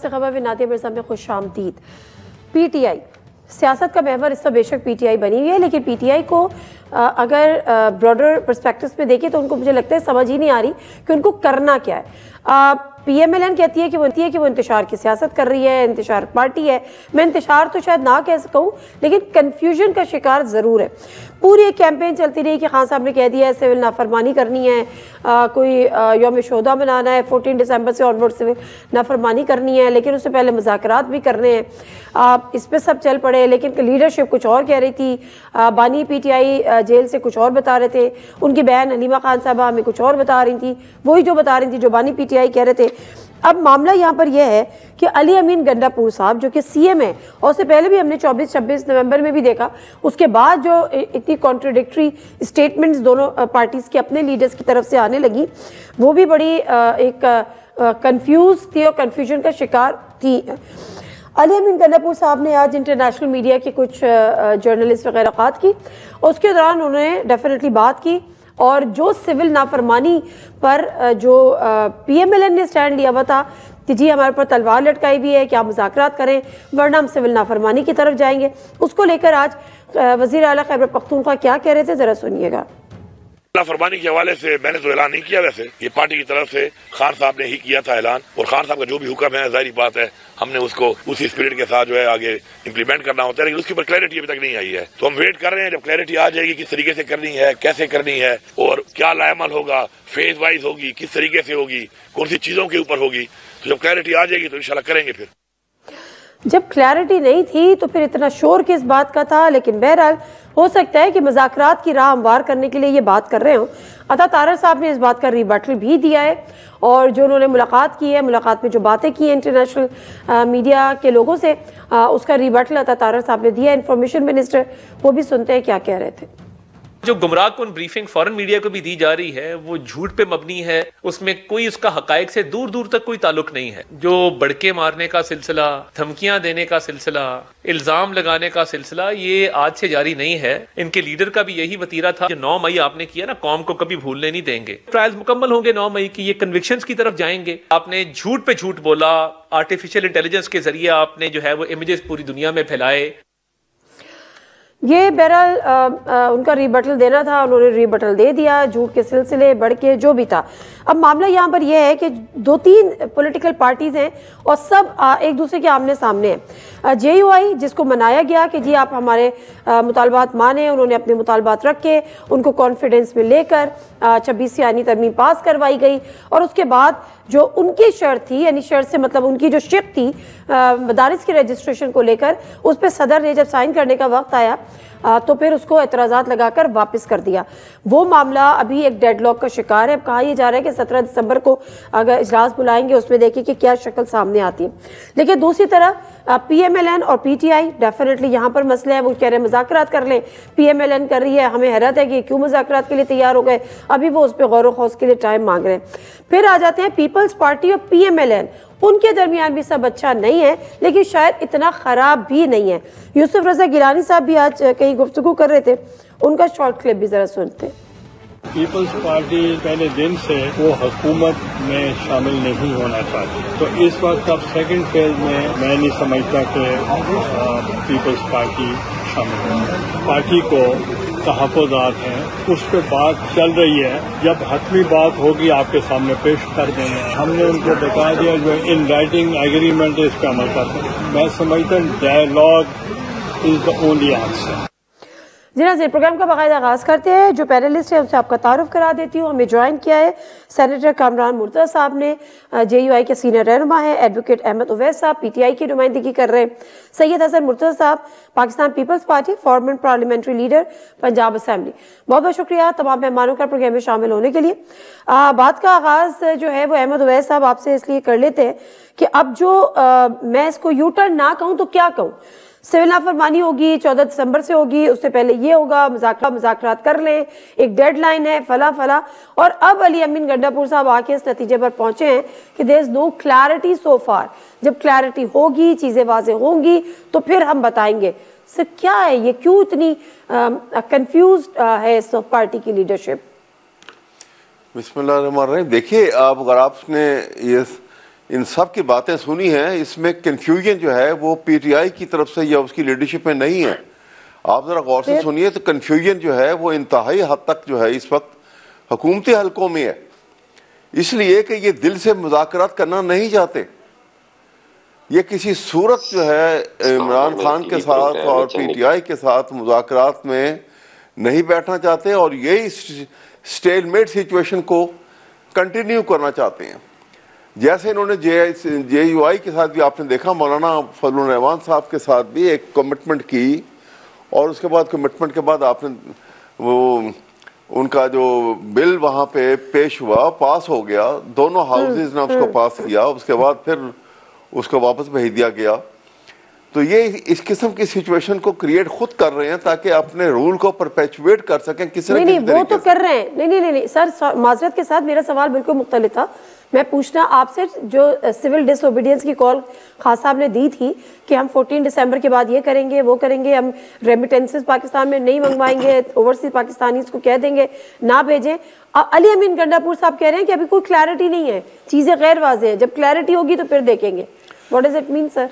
से खबर में नादिया मिर्जा में खुश आमदीद। पीटीआई सियासत का महवर इस पर बेशक पीटीआई बनी हुई है, लेकिन पीटीआई को अगर ब्रॉडर पर्सपेक्टिव्स में देखें तो उनको मुझे लगता है समझ ही नहीं आ रही कि उनको करना क्या है। पीएमएलएन कहती है कि वो इंतशार की सियासत कर रही है, इंतशार पार्टी है। मैं इंतशार तो शायद ना कह सकूं, लेकिन कन्फ्यूजन का शिकार ज़रूर है। पूरी एक कैंपेन चलती रही कि खान साहब ने कह दिया है सिविल नाफरमानी करनी है, कोई यौम शोहदा मनाना है, 14 दिसंबर से ऑनवर्ड सिविल नाफरमानी करनी है, लेकिन उससे पहले मुज़ाकरात भी करने हैं। इस पर सब चल पड़े, लेकिन लीडरशिप कुछ और कह रही थी। बानी पीटीआई जेल से कुछ और बता रहे थे, उनकी बहन हलीमा खान साहबा हमें कुछ और बता रही थी, वही जो बता रही थी जो बानी पीटीआई कह रहे थे। अब मामला यहाँ पर यह है कि अली अमीन गंडापुर साहब जो कि सीएम है, और उससे पहले भी हमने 24-26 नवंबर में भी देखा, उसके बाद जो इतनी कॉन्ट्रडिक्टरी स्टेटमेंट्स दोनों पार्टीज के अपने लीडर्स की तरफ से आने लगी, वो भी बड़ी एक कंफ्यूज थी और कंफ्यूजन का शिकार थी। अली अमीन गंडापुर साहब ने आज इंटरनेशनल मीडिया के कुछ जर्नलिस्ट वगैरह बात की, उसके दौरान उन्होंने डेफिनेटली बात की, और जो सिविल नाफरमानी पर जो पीएमएलएन ने स्टैंड लिया हुआ था कि जी हमारे पर तलवार लटकाई भी है कि आप मुज़ाकरात करें वरना हम सिविल नाफरमानी की तरफ जाएंगे, उसको लेकर आज वज़ीर आला खैबर पख्तूनख्वा क्या कह रहे थे, जरा सुनिएगा। फरमानी के हवाले से मैंने तो ऐलान नहीं किया, वैसे ये पार्टी की तरफ से खान साहब ने ही किया था ऐलान, और खान साहब का जो भी हुक्म है जाहिर बात है हमने उसको उसी स्पिरिट के साथ जो है आगे इम्प्लीमेंट करना होता है, लेकिन उसके ऊपर क्लैरिटी अभी तक नहीं आई है। तो हम वेट कर रहे हैं, जब क्लैरिटी आ जाएगी किस तरीके से करनी है, कैसे करनी है और क्या लाएमल होगा, फेज वाइज होगी, किस तरीके से होगी, कौन सी चीजों के ऊपर होगी, तो जब क्लैरिटी आ जाएगी तो इंशाल्लाह करेंगे। फिर जब क्लैरिटी नहीं थी तो फिर इतना शोर किस बात का था, लेकिन बहरहाल हो सकता है कि मुज़ाकरात की राह हमवार करने के लिए ये बात कर रहे हो। अता तारर साहब ने इस बात का रिबटल भी दिया है, और जो उन्होंने मुलाकात की है, मुलाकात में जो बातें की हैं इंटरनेशनल मीडिया के लोगों से, उसका रिबटल अता तारर साहब ने दिया। इंफॉर्मेशन मिनिस्टर, वो भी सुनते हैं क्या कह रहे थे। जो गुमराह कुन ब्रीफिंग फॉरेन मीडिया को भी दी जा रही है वो झूठ पे मबनी है, उसमें कोई उसका हकायक से दूर दूर तक कोई ताल्लुक नहीं है। जो बड़के मारने का सिलसिला, धमकियां देने का सिलसिला, इल्जाम लगाने का सिलसिला, ये आज से जारी नहीं है। इनके लीडर का भी यही वतीरा था, जो 9 मई आपने किया ना, कौम को कभी भूलने नहीं देंगे। ट्रायल्स मुकम्मल होंगे 9 मई की, ये कन्विक्शंस की तरफ जाएंगे। आपने झूठ पे झूठ बोला, आर्टिफिशियल इंटेलिजेंस के जरिए आपने जो है वो इमेजेस पूरी दुनिया में फैलाए। ये बहरहाल उनका रिबटल देना था, उन्होंने रिबटल दे दिया, झूठ के सिलसिले बढ़ के जो भी था। अब मामला यहाँ पर यह है कि 2-3 पॉलिटिकल पार्टीज हैं और सब एक दूसरे के आमने सामने हैं। जेयूआई जिसको मनाया गया कि जी आप हमारे मुतालबात माने, उन्होंने अपने मुतालबात रखे, उनको कॉन्फिडेंस में लेकर 26 यानी तरमीम पास करवाई गई, और उसके बाद जो उनकी शर्त थी, यानी शर्त से मतलब उनकी जो शिक थी मदारिस की रजिस्ट्रेशन को लेकर, उस पर सदर ने जब साइन करने का वक्त आया तो फिर उसको एतराज़ात लगाकर वापस कर दिया। वो मामला अभी एक डेडलॉक का शिकार है। अब कहा यह जा रहा है कि 17 दिसंबर को अगर इजलास बुलाएंगे उसमें देखिए कि क्या शक्ल सामने आती है। लेकिन दूसरी तरफ पीएमएलएन और पीटीआई डेफिनेटली यहाँ पर मसले हैं। वो कह रहे हैं मुज़ाकरात कर लें, पीएमएलएन कर रही है, हमें हैरत है कि क्यों मुज़ाकरात के लिए तैयार हो गए, अभी वो उस पर गौर व खौज के लिए टाइम मांग रहे हैं। फिर आ जाते हैं पीपल्स पार्टी और पीएमएलएन, उनके दरमियान भी सब अच्छा नहीं है, लेकिन शायद इतना खराब भी नहीं है। यूसुफ रजा गिलानी साहब भी आज कहीं गुफ्तगू कर रहे थे, उनका शॉर्ट क्लिप भी जरा सुनते। पीपल्स पार्टी पहले दिन से वो हुकूमत में शामिल नहीं होना चाहती, तो इस वक्त अब सेकंड फेज में मैं नहीं समझता कि पीपल्स पार्टी शामिल है। पार्टी को तहफ़्फ़ुज़ात हैं, उस पर बात चल रही है, जब हतमी बात होगी आपके सामने पेश कर देंगे। हमने उनको बता दिया जो इन राइटिंग एग्रीमेंट इस पर अमल करते हैं। मैं समझता हूँ dialogue is the only answer. जी नाज़रीन, प्रोग्राम का बाकायदा आगाज़ करते हैं। जो पैनलिस्ट है उनसे आपका तारुफ करा देती हूँ। हमें ज्वाइन किया है सेनेटर कामरान मुर्तज़ा साहब ने, जेयूआई के सीनियर रहनुमा है। एडवोकेट अहमद उवैस साहब पीटीआई की नुमाइंदगी कर रहे हैं। सैयद हसन मुर्तज़ा साहब Pakistan People's Party, former parliamentary leader Punjab assembly. बहुत बहुत शुक्रिया तमाम मेहमानों का प्रोग्राम में शामिल होने के लिए। बात का आगाज़ जो है वो अहमद उवैस साहब आपसे इसलिए कर लेते हैं कि अब जो मैं इसको यू टर्न ना कहूँ तो क्या कहूँ, सिविल नाफरमानी होगी 14 दिसंबर से होगी, उससे पहले ये होगा, मुज़ाकरात कर लें, एक डेडलाइन है, फला फला। और अब अली अमीन गंडापुर साहब आके इस नतीजे पर पहुंचे हैं कि देयर इज नो क्लैरिटी सो फार। जब क्लैरिटी होगी, चीजें वाज़ेह होंगी तो फिर हम बताएंगे। सर क्या है ये, क्यों इतनी कंफ्यूज्ड है इस पार्टी की लीडरशिप? बिस्मिल्लाहिर्रहमानिर्रहीम। देखिए, अगर आपने इन सब की बातें सुनी हैं, इसमें कंफ्यूजन जो है वो पीटीआई की तरफ से या उसकी लीडरशिप में नहीं है। आप जरा गौर से सुनिए तो कंफ्यूजन जो है वो इंतहाई हद तक जो है इस वक्त हुकूमती हलकों में है, इसलिए कि ये दिल से मुज़ाकरात करना नहीं चाहते। ये किसी सूरत जो है इमरान खान के साथ और पीटीआई के साथ मुज़ाकरात में नहीं बैठना चाहते और यही स्टेलमेट सिचुएशन को कंटिन्यू करना चाहते हैं। जैसे इन्होंने JUI के साथ भी आपने देखा, मौलाना फजलुर रहमान साहब के साथ भी एक कमिटमेंट की और उसके बाद कमिटमेंट के बाद आपने वो उनका जो बिल वहाँ पे पेश हुआ, पास हो गया, दोनों हाउसेज ने उसको पास किया, उसके बाद फिर उसको वापस भेज दिया गया। तो ये इस किस्म की सिचुएशन को क्रिएट खुद कर रहे हैं ताकि अपने रूल को परपेचुएट कर सकें किसी न किसी तरीके से। वो तो कर रहे हैं। नहीं सर, माजरत के साथ मेरा सवाल बिल्कुल मुख्तलिफ था। मैं पूछना आपसे, जो सिविल डिसओबीडियंस की कॉल खान साहब ने दी थी कि हम 14 दिसंबर के बाद ये करेंगे वो करेंगे, हम रेमिटेंसेस पाकिस्तान में नहीं मंगवाएंगे, ओवरसीज पाकिस्तानीज को कह देंगे ना भेजें। अली अमीन गंडापुर साहब कह रहे हैं कि अभी कोई क्लैरिटी नहीं है, चीजें गैर वाज़ेह हैं, जब क्लैरिटी होगी तो फिर देखेंगे। What does it mean sir?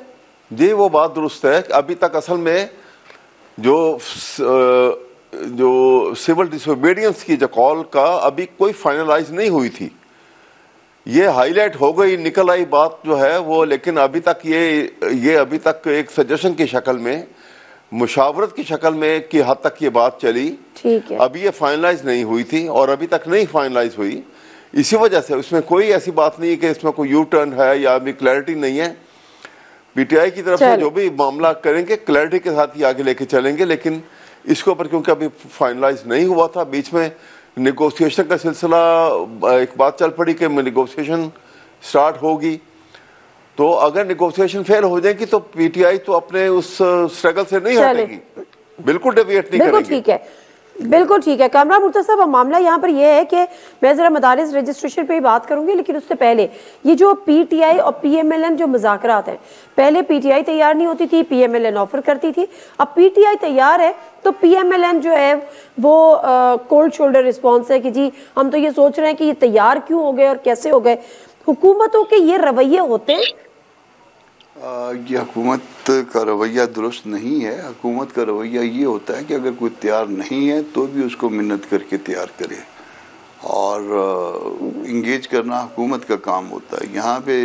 जी वो बात दुरुस्त है। अभी तक असल में जो सिविल डिसओबीडियंस की जो कॉल का अभी कोई फाइनलाइज नहीं हुई थी, ये हाईलाइट हो गई, निकल आई बात जो है वो, लेकिन अभी तक ये अभी तक एक सजेशन की शक्ल में, मुशावरत की शक्ल में की हद तक ये बात चली। ठीक है, अभी ये फाइनलाइज नहीं हुई थी और अभी तक नहीं फाइनलाइज हुई। इसी वजह से उसमें कोई ऐसी बात नहीं है कि इसमें कोई यू टर्न है या अभी क्लैरिटी नहीं है। पीटीआई की तरफ से जो भी मामला करेंगे क्लैरिटी के साथ ही आगे लेके चलेंगे, लेकिन इसके ऊपर क्योंकि अभी फाइनलाइज नहीं हुआ था, बीच में नेगोशिएशन का सिलसिला, एक बात चल पड़ी कि नेगोशिएशन स्टार्ट होगी, तो अगर नेगोशिएशन फेल हो जाएगी तो पीटीआई तो अपने उस स्ट्रगल से नहीं हटेगी, बिल्कुल डेविएट नहीं करेगी। ठीक है, बिल्कुल ठीक है। कामरान मुर्तज़ा साहब, मामला यहाँ पर यह है कि मैं जरा मदारिस रजिस्ट्रेशन पे ही बात करूंगी, लेकिन उससे पहले ये जो पीटीआई और पीएमएलएन जो मुज़ाकरात हैं, पहले पीटीआई तैयार नहीं होती थी, पीएमएलएन ऑफर करती थी, अब पीटीआई तैयार है तो पीएमएलएन जो है वो कोल्ड शोल्डर रिस्पॉन्स है कि जी हम तो ये सोच रहे हैं कि ये तैयार क्यों हो गए और कैसे हो गए। हुकूमतों के ये रवैये होते हैं? ये हुकूमत का रवैया दुरुस्त नहीं है। हुकूमत का रवैया ये होता है कि अगर कोई तैयार नहीं है तो भी उसको मिन्नत करके तैयार करे, और इंगेज करना हुकूमत का काम होता है। यहाँ पे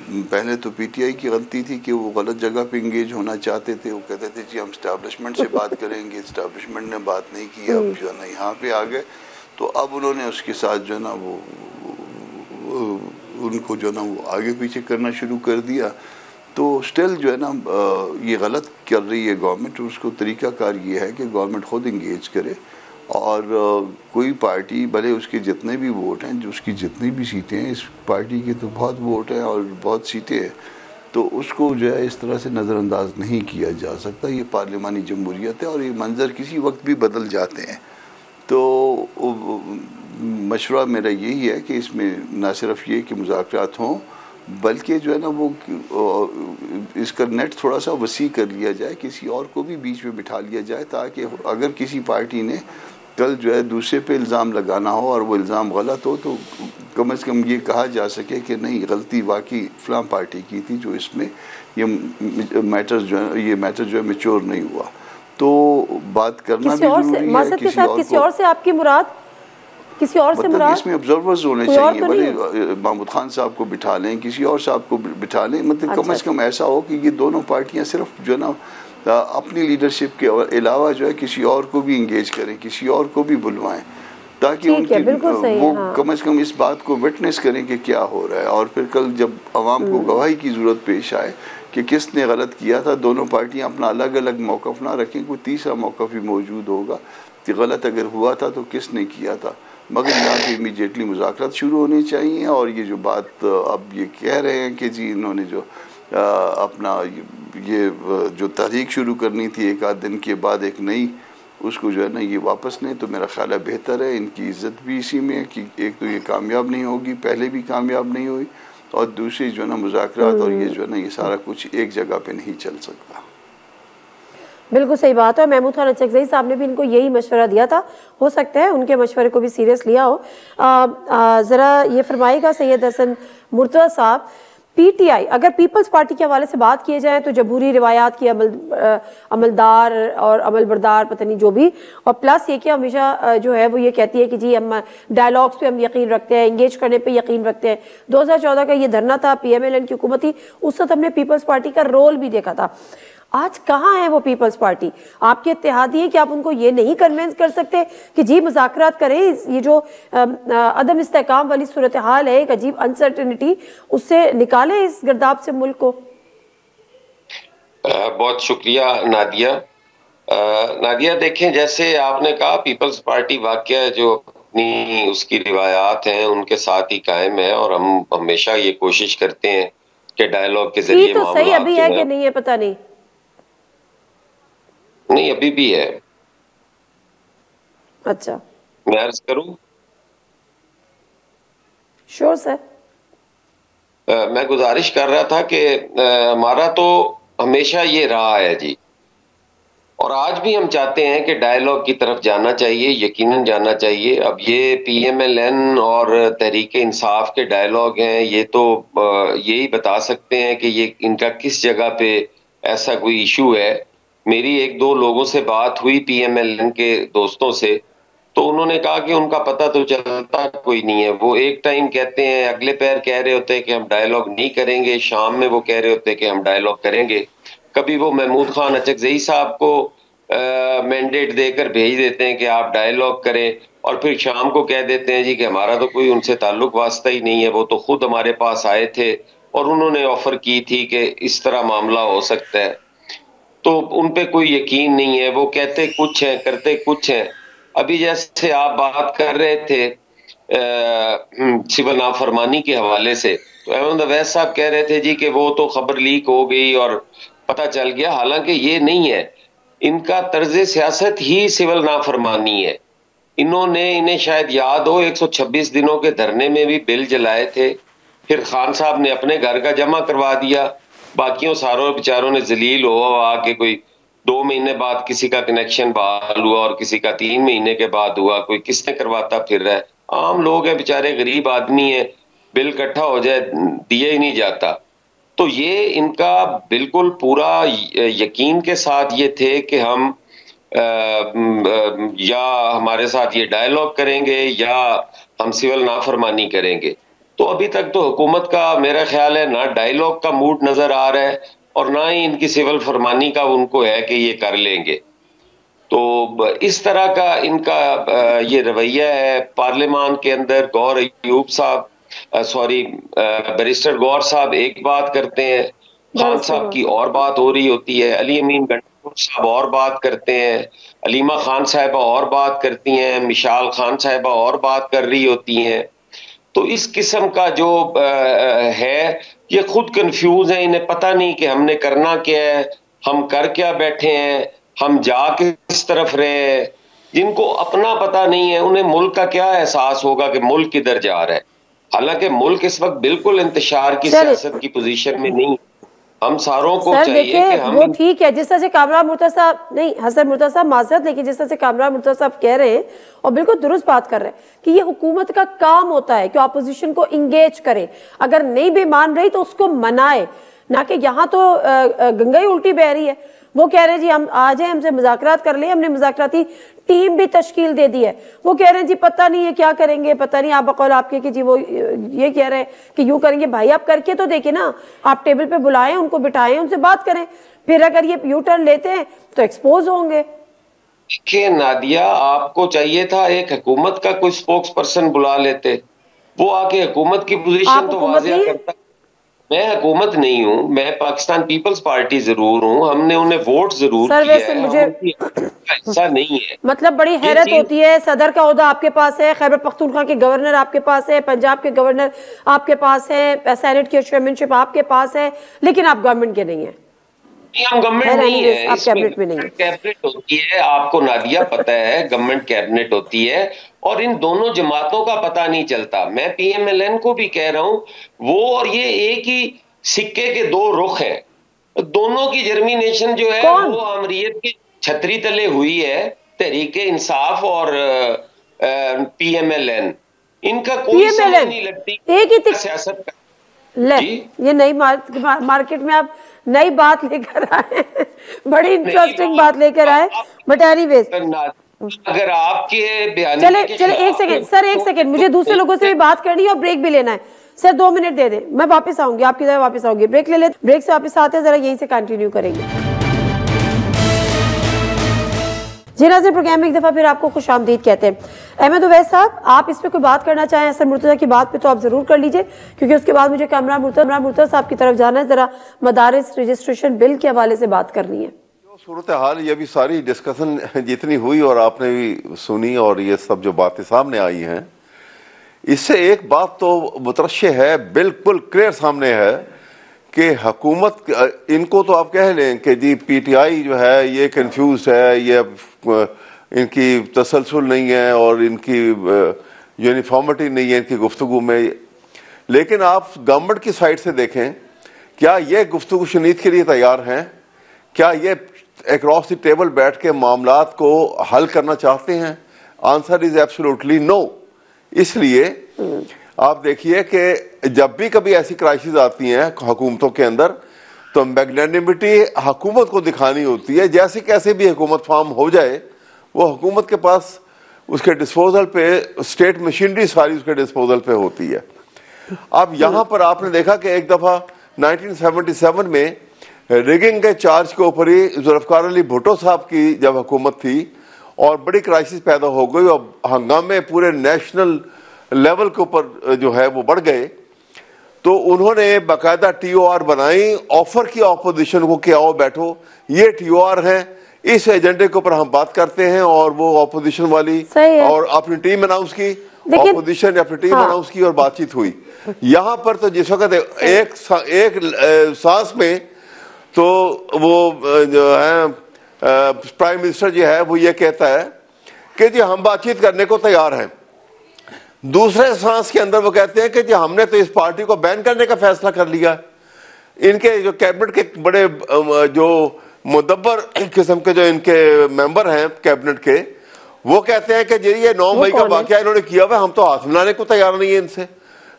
पहले तो पीटीआई की गलती थी कि वो गलत जगह पे इंगेज होना चाहते थे। वो कहते थे जी हम इस्टेब्लिशमेंट से बात करेंगे, इस्टेब्लिशमेंट ने बात नहीं की, अब जो है ना यहाँ पे आ गए, तो अब उन्होंने उसके साथ जो है ना वो उनको जो है ना वो आगे पीछे करना शुरू कर दिया। तो स्टिल जो है ना ये गलत कर रही है गवर्नमेंट। उसको तरीक़ाकार ये है कि गवर्नमेंट खुद इंगेज करे, और कोई पार्टी भले उसके जितने भी वोट हैं, जो उसकी जितनी भी सीटें हैं, इस पार्टी के तो बहुत वोट हैं और बहुत सीटें हैं, तो उसको जो है इस तरह से नज़रअंदाज नहीं किया जा सकता। ये पार्लिमानी जमहूरियत है और ये मंजर किसी वक्त भी बदल जाते हैं। तो मशवरा मेरा यही है कि इसमें ना सिर्फ ये कि मुज़ाकरात हों, बल्कि जो है ना वो इसका नेट थोड़ा सा वसी कर लिया जाए, किसी और को भी बीच में बिठा लिया जाए, ताकि अगर किसी पार्टी ने कल जो है दूसरे पे इल्ज़ाम लगाना हो और वो इल्ज़ाम गलत हो, तो कम से कम ये कहा जा सके कि नहीं, गलती वाकई फ़लाँ पार्टी की थी, जो इसमें ये मैटर जो है मैच्योर नहीं हुआ। तो बात करना भी ज़रूरी है। किसी और से आपकी मुराद किसी और से मुराद? इसमें ऑब्जर्वर्स होने चाहिए, भले महमूद खान साहब को बिठा लें, किसी और साहब को बिठा लें, मतलब कम से कम ऐसा हो कि ये दोनों पार्टियां सिर्फ जो है ना अपनी लीडरशिप के अलावा जो है किसी और को भी इंगेज करें, किसी और को भी बुलवाएं, ताकि उनकी वो कम से कम इस बात को विटनेस करें कि क्या हो रहा है। और फिर कल जब आवाम को गवाही की ज़रूरत पेश आए कि किसने गलत किया था, दोनों पार्टियाँ अपना अलग अलग मौक़िफ़ ना रखें, कोई तीसरा मौक़िफ़ भी मौजूद होगा कि गलत अगर हुआ था तो किसने किया था। मगर यहाँ पे इमीडिएटली मुज़ाकरात शुरू होनी चाहिए। और ये जो बात अब ये कह रहे हैं कि जी इन्होंने जो अपना ये जो तहरीक शुरू करनी थी एक आध दिन के बाद एक नई, उसको जो है ना ये वापस लें, तो मेरा ख्याल है बेहतर है। इनकी इज़्ज़त भी इसी में है कि एक तो ये कामयाब नहीं होगी, पहले भी कामयाब नहीं हुई, और दूसरी जो है ना मुज़ाकरात और ये जो है ना ये सारा कुछ एक जगह पे नहीं चल सकता। बिल्कुल सही बात है। महमूद खान अचकज़ई साहब ने भी इनको यही मशवरा दिया था, हो सकता है उनके मशवरे को भी सीरियस लिया हो। ज़रा ये फरमाएगा सैयद हसन मुर्तज़ा साहब पीटीआई अगर पीपल्स पार्टी के हवाले से बात किए जाए तो जमहूरी रिवायात की अमलदार और अमलबरदार पता नहीं जो भी, और प्लस ये कि हमेशा जो है वो ये कहती है कि जी हम डायलॉग्स पे हम यकीन रखते हैं, इंगेज करने पे यकीन रखते हैं। 2014 का ये धरना था, पीएमएलएन की हुकूमत थी, उस वक्त हमने पीपल्स पार्टी का रोल भी देखा था। आज कहाँ है वो पीपल्स पार्टी? आपके इत्तेहादी है कि आप उनको ये नहीं कन्विंस कर सकते कि जी मुज़ाकरात करें, ये जो अदम इस्तेहकाम वाली सूरत हाल है, एक अजीब अनसर्टेनिटी, उससे निकालें इस गर्दाब से मुल्क को। बहुत शुक्रिया नादिया। नादिया देखें, जैसे आपने कहा पीपल्स पार्टी वाकया जो अपनी उसकी रिवायात हैं उनके साथ ही कायम है, और हम हमेशा ये कोशिश करते हैं कि डायलॉग के जरिए तो सही अभी है कि नहीं है पता नहीं, नहीं अभी भी है। अच्छा मैं अर्ज करूं? Sure sir. मैं गुजारिश कर रहा था कि हमारा तो हमेशा ये रहा है जी, और आज भी हम चाहते हैं कि डायलॉग की तरफ जाना चाहिए, यकीनन जाना चाहिए। अब ये पीएमएलएन और तहरीक इंसाफ के डायलॉग हैं, ये तो यही बता सकते हैं कि ये इनका किस जगह पे ऐसा कोई इशू है। मेरी एक दो लोगों से बात हुई पीएमएलएन के दोस्तों से, तो उन्होंने कहा कि उनका पता तो चलता कोई नहीं है। वो एक टाइम कहते हैं, अगले पैर कह रहे होते हैं कि हम डायलॉग नहीं करेंगे, शाम में वो कह रहे होते हैं कि हम डायलॉग करेंगे। कभी वो महमूद खान अचकजई साहब को मैंडेट देकर भेज देते हैं कि आप डायलॉग करें, और फिर शाम को कह देते हैं जी कि हमारा तो कोई उनसे ताल्लुक वास्ता ही नहीं है, वो तो खुद हमारे पास आए थे और उन्होंने ऑफर की थी कि इस तरह मामला हो सकता है। तो उन पे कोई यकीन नहीं है, वो कहते कुछ है करते कुछ है। अभी जैसे आप बात कर रहे थे सिविल नाफरमानी के हवाले से, तो अहमद अवैध साहब कह रहे थे जी कि वो तो खबर लीक हो गई और पता चल गया, हालांकि ये नहीं है। इनका तर्ज सियासत ही सिविल नाफरमानी है। इन्हें शायद याद हो 126 दिनों के धरने में भी बिल जलाए थे, फिर खान साहब ने अपने घर का जमा करवा दिया, बाकियों सारों बेचारों ने जलील हो आके कोई 2 महीने बाद किसी का कनेक्शन बहाल हुआ और किसी का 3 महीने के बाद हुआ, कोई किसने करवाता फिर रहा है। आम लोग हैं बेचारे, गरीब आदमी है, बिल इकट्ठा हो जाए दिया ही नहीं जाता। तो ये इनका बिल्कुल पूरा यकीन के साथ ये थे कि हम या हमारे साथ ये डायलॉग करेंगे या हम सिविल नाफरमानी करेंगे। तो अभी तक तो हुकूमत का मेरा ख्याल है ना डायलॉग का मूड नजर आ रहा है और ना ही इनकी सिविल फरमानी का उनको है कि ये कर लेंगे। तो इस तरह का इनका ये रवैया है। पार्लियामान के अंदर गौर अयूब साहब बैरिस्टर गौर साहब एक बात करते हैं, खान साहब की और बात हो रही होती है, अली अमीन गंडापुर साहब और बात करते हैं, अलीमा खान साहिबा और बात करती हैं, मिशाल खान साहिबा और बात कर रही होती हैं। तो इस किस्म का जो है ये खुद कंफ्यूज है, इन्हें पता नहीं कि हमने करना क्या है, हम कर क्या बैठे हैं, हम जा किस तरफ रहे हैं। जिनको अपना पता नहीं है उन्हें मुल्क का क्या एहसास होगा कि मुल्क किधर जा रहा है। हालांकि मुल्क इस वक्त बिल्कुल इंतशार की सियासत की पोजीशन में नहीं। हम सारों को चाहिए कि हम वो ठीक है जिस तरह से कामरान मुर्तज़ा साहब नहीं हसन मुर्तज़ा साहब माजरत, लेकिन जिस तरह से कामरान मुर्तज़ा साहब कह रहे हैं और बिल्कुल दुरुस्त बात कर रहे हैं कि ये हुकूमत का काम होता है कि अपोजिशन को इंगेज करे, अगर नहीं भी मान रही तो उसको मनाए, ना कि यहाँ तो गंगा ही उल्टी बह रही है। वो कह रहे हैं जी हम आ जाए, हमसे मुज़ाकरात कर ले, हमने मुज़ाकराती टीम भी तश्कील दे दी है। वो कह रहे हैं जी पता नहीं ये क्या करेंगे, पता नहीं, आप बकौल आपके कि जी वो ये कह रहे हैं कि यूं करेंगे। भाई आप करके तो देखिए ना, आप टेबल पे बुलाएं, उनको बिठाएं, उनसे बात करें, फिर अगर ये यू टर्न लेते हैं तो एक्सपोज होंगे। देखिए नादिया, आपको चाहिए था एक हुकूमत का कोई स्पोक्स पर्सन बुला लेते, वो आके हुकूमत की पोजीशन तो वाज़ेह करता। मैं हुकूमत नहीं हूँ, मैं पाकिस्तान पीपल्स पार्टी जरूर हूँ, हमने उन्हें वोट जरूर किया है, मुझे ऐसा नहीं है। मतलब बड़ी हैरत होती है, सदर का ओहदा आपके पास है, खैबर पख्तूनख्वा के गवर्नर आपके पास है, पंजाब के गवर्नर आपके पास है, सेनेट की चेयरमैनशिप आपके पास है, लेकिन आप गवर्नमेंट के नहीं है। हम गवर्नमेंट नहीं है, आप कैबिनेट में नहीं है। कैबिनेट होती है, आपको नादिया पता है, गवर्नमेंट कैबिनेट होती है और इन दोनों जमातों का पता नहीं चलता। मैं पीएमएलएन को भी कह रहा हूं, वो और ये एक ही सिक्के के दो रुख हैं। दोनों की जर्मिनेशन जो है वो अमरीत की छतरी तले हुई है, तहरीक इंसाफ और पीएमएलएन। इनका कोई समझ नहीं लगती एक ही सियासत का। ले ये नई मार्केट में आप नई बात लेकर आए बड़ी इंटरेस्टिंग बात लेकर आए। बट एनीवेज अगर आपके बयान चले एक सेकंड सर, एक सेकंड, मुझे दूसरे लोगों से भी बात करनी है और ब्रेक भी लेना है सर। 2 मिनट दे दें, मैं वापस आऊंगी आपकी तरफ, वापस आऊंगी। ब्रेक ले ले, ब्रेक से वापस आते हैं, जरा यहीं से कंटिन्यू करेंगे। जी नाज़रीन, प्रोग्राम में एक दफा फिर आपको खुशामदीद कहते हैं। अहमद उवैस साहब, आप इस पे कोई बात करना चाहें असर मुर्तज़ा की बात पे तो आप जरूर कर लीजिए, क्योंकि उसके बाद मुझे कामरान मुर्तज़ा साहब की तरफ जाना है, जरा मदारिस रजिस्ट्रेशन बिल के हवाले से बात करनी है। सूरत हाल ये भी सारी डिस्कशन जितनी हुई और आपने भी सुनी और ये सब जो बातें सामने आई हैं, इससे एक बात तो मुतरश्शे है, बिल्कुल क्लियर सामने है कि हुकूमत, इनको तो आप कह लें कि जी पीटीआई जो है ये कंफ्यूज है, ये इनकी तसलसल नहीं है और इनकी यूनिफॉर्मिटी नहीं है इनकी गुफ्तगू में। लेकिन आप गवर्नमेंट की साइड से देखें, क्या ये गुफ्तगू शनीद के लिए तैयार हैं? क्या ये अक्रॉस द टेबल बैठ के मामलात को हल करना चाहते हैं? Answer is absolutely no. इसलिए आप देखिए कि जब भी कभी ऐसी क्राइसिस आती हैं हुकूमतों के अंदर, तो मैग्नेनिमिटी हुकूमत को दिखानी होती है। जैसे कैसे भी हुकूमत फॉर्म हो जाए, वो हुकूमत के पास उसके डिस्पोजल पे स्टेट मशीनरी सारी उसके डिस्पोजल पे होती है। अब यहाँ पर आपने देखा कि एक दफ़ा 1977 में रिगिंग के चार्ज के ऊपर ही जुल्फ़िकार अली भुट्टो साहब की जब हुकूमत थी और बड़ी क्राइसिस पैदा हो गई और हंगामे पूरे नेशनल लेवल के ऊपर जो है वो बढ़ गए, तो उन्होंने बाकायदा TOR बनाई, ऑफर किया ऑपोजिशन को कि आओ बैठो, ये TOR है, इस एजेंडे के ऊपर हम बात करते हैं, और वो ऑपोजिशन वाली और अपनी टीम अनाउंस की, ऑपोजिशन ने अपनी टीम अनाउंस की और बातचीत हुई। यहाँ पर तो जिस वक्त एक सांस में तो वो जो है प्राइम मिनिस्टर जो है वो ये कहता है कि जी हम बातचीत करने को तैयार हैं, दूसरे सांस के अंदर वो कहते हैं कि जी हमने तो इस पार्टी को बैन करने का फैसला कर लिया। इनके जो कैबिनेट के बड़े जो मुदब्बर किस्म के जो इनके मेंबर हैं कैबिनेट के, वो कहते हैं कि जी ये 9 मई का वाकया इन्होंने किया हुआ, हम तो हाथ मिलाने को तैयार नहीं है इनसे।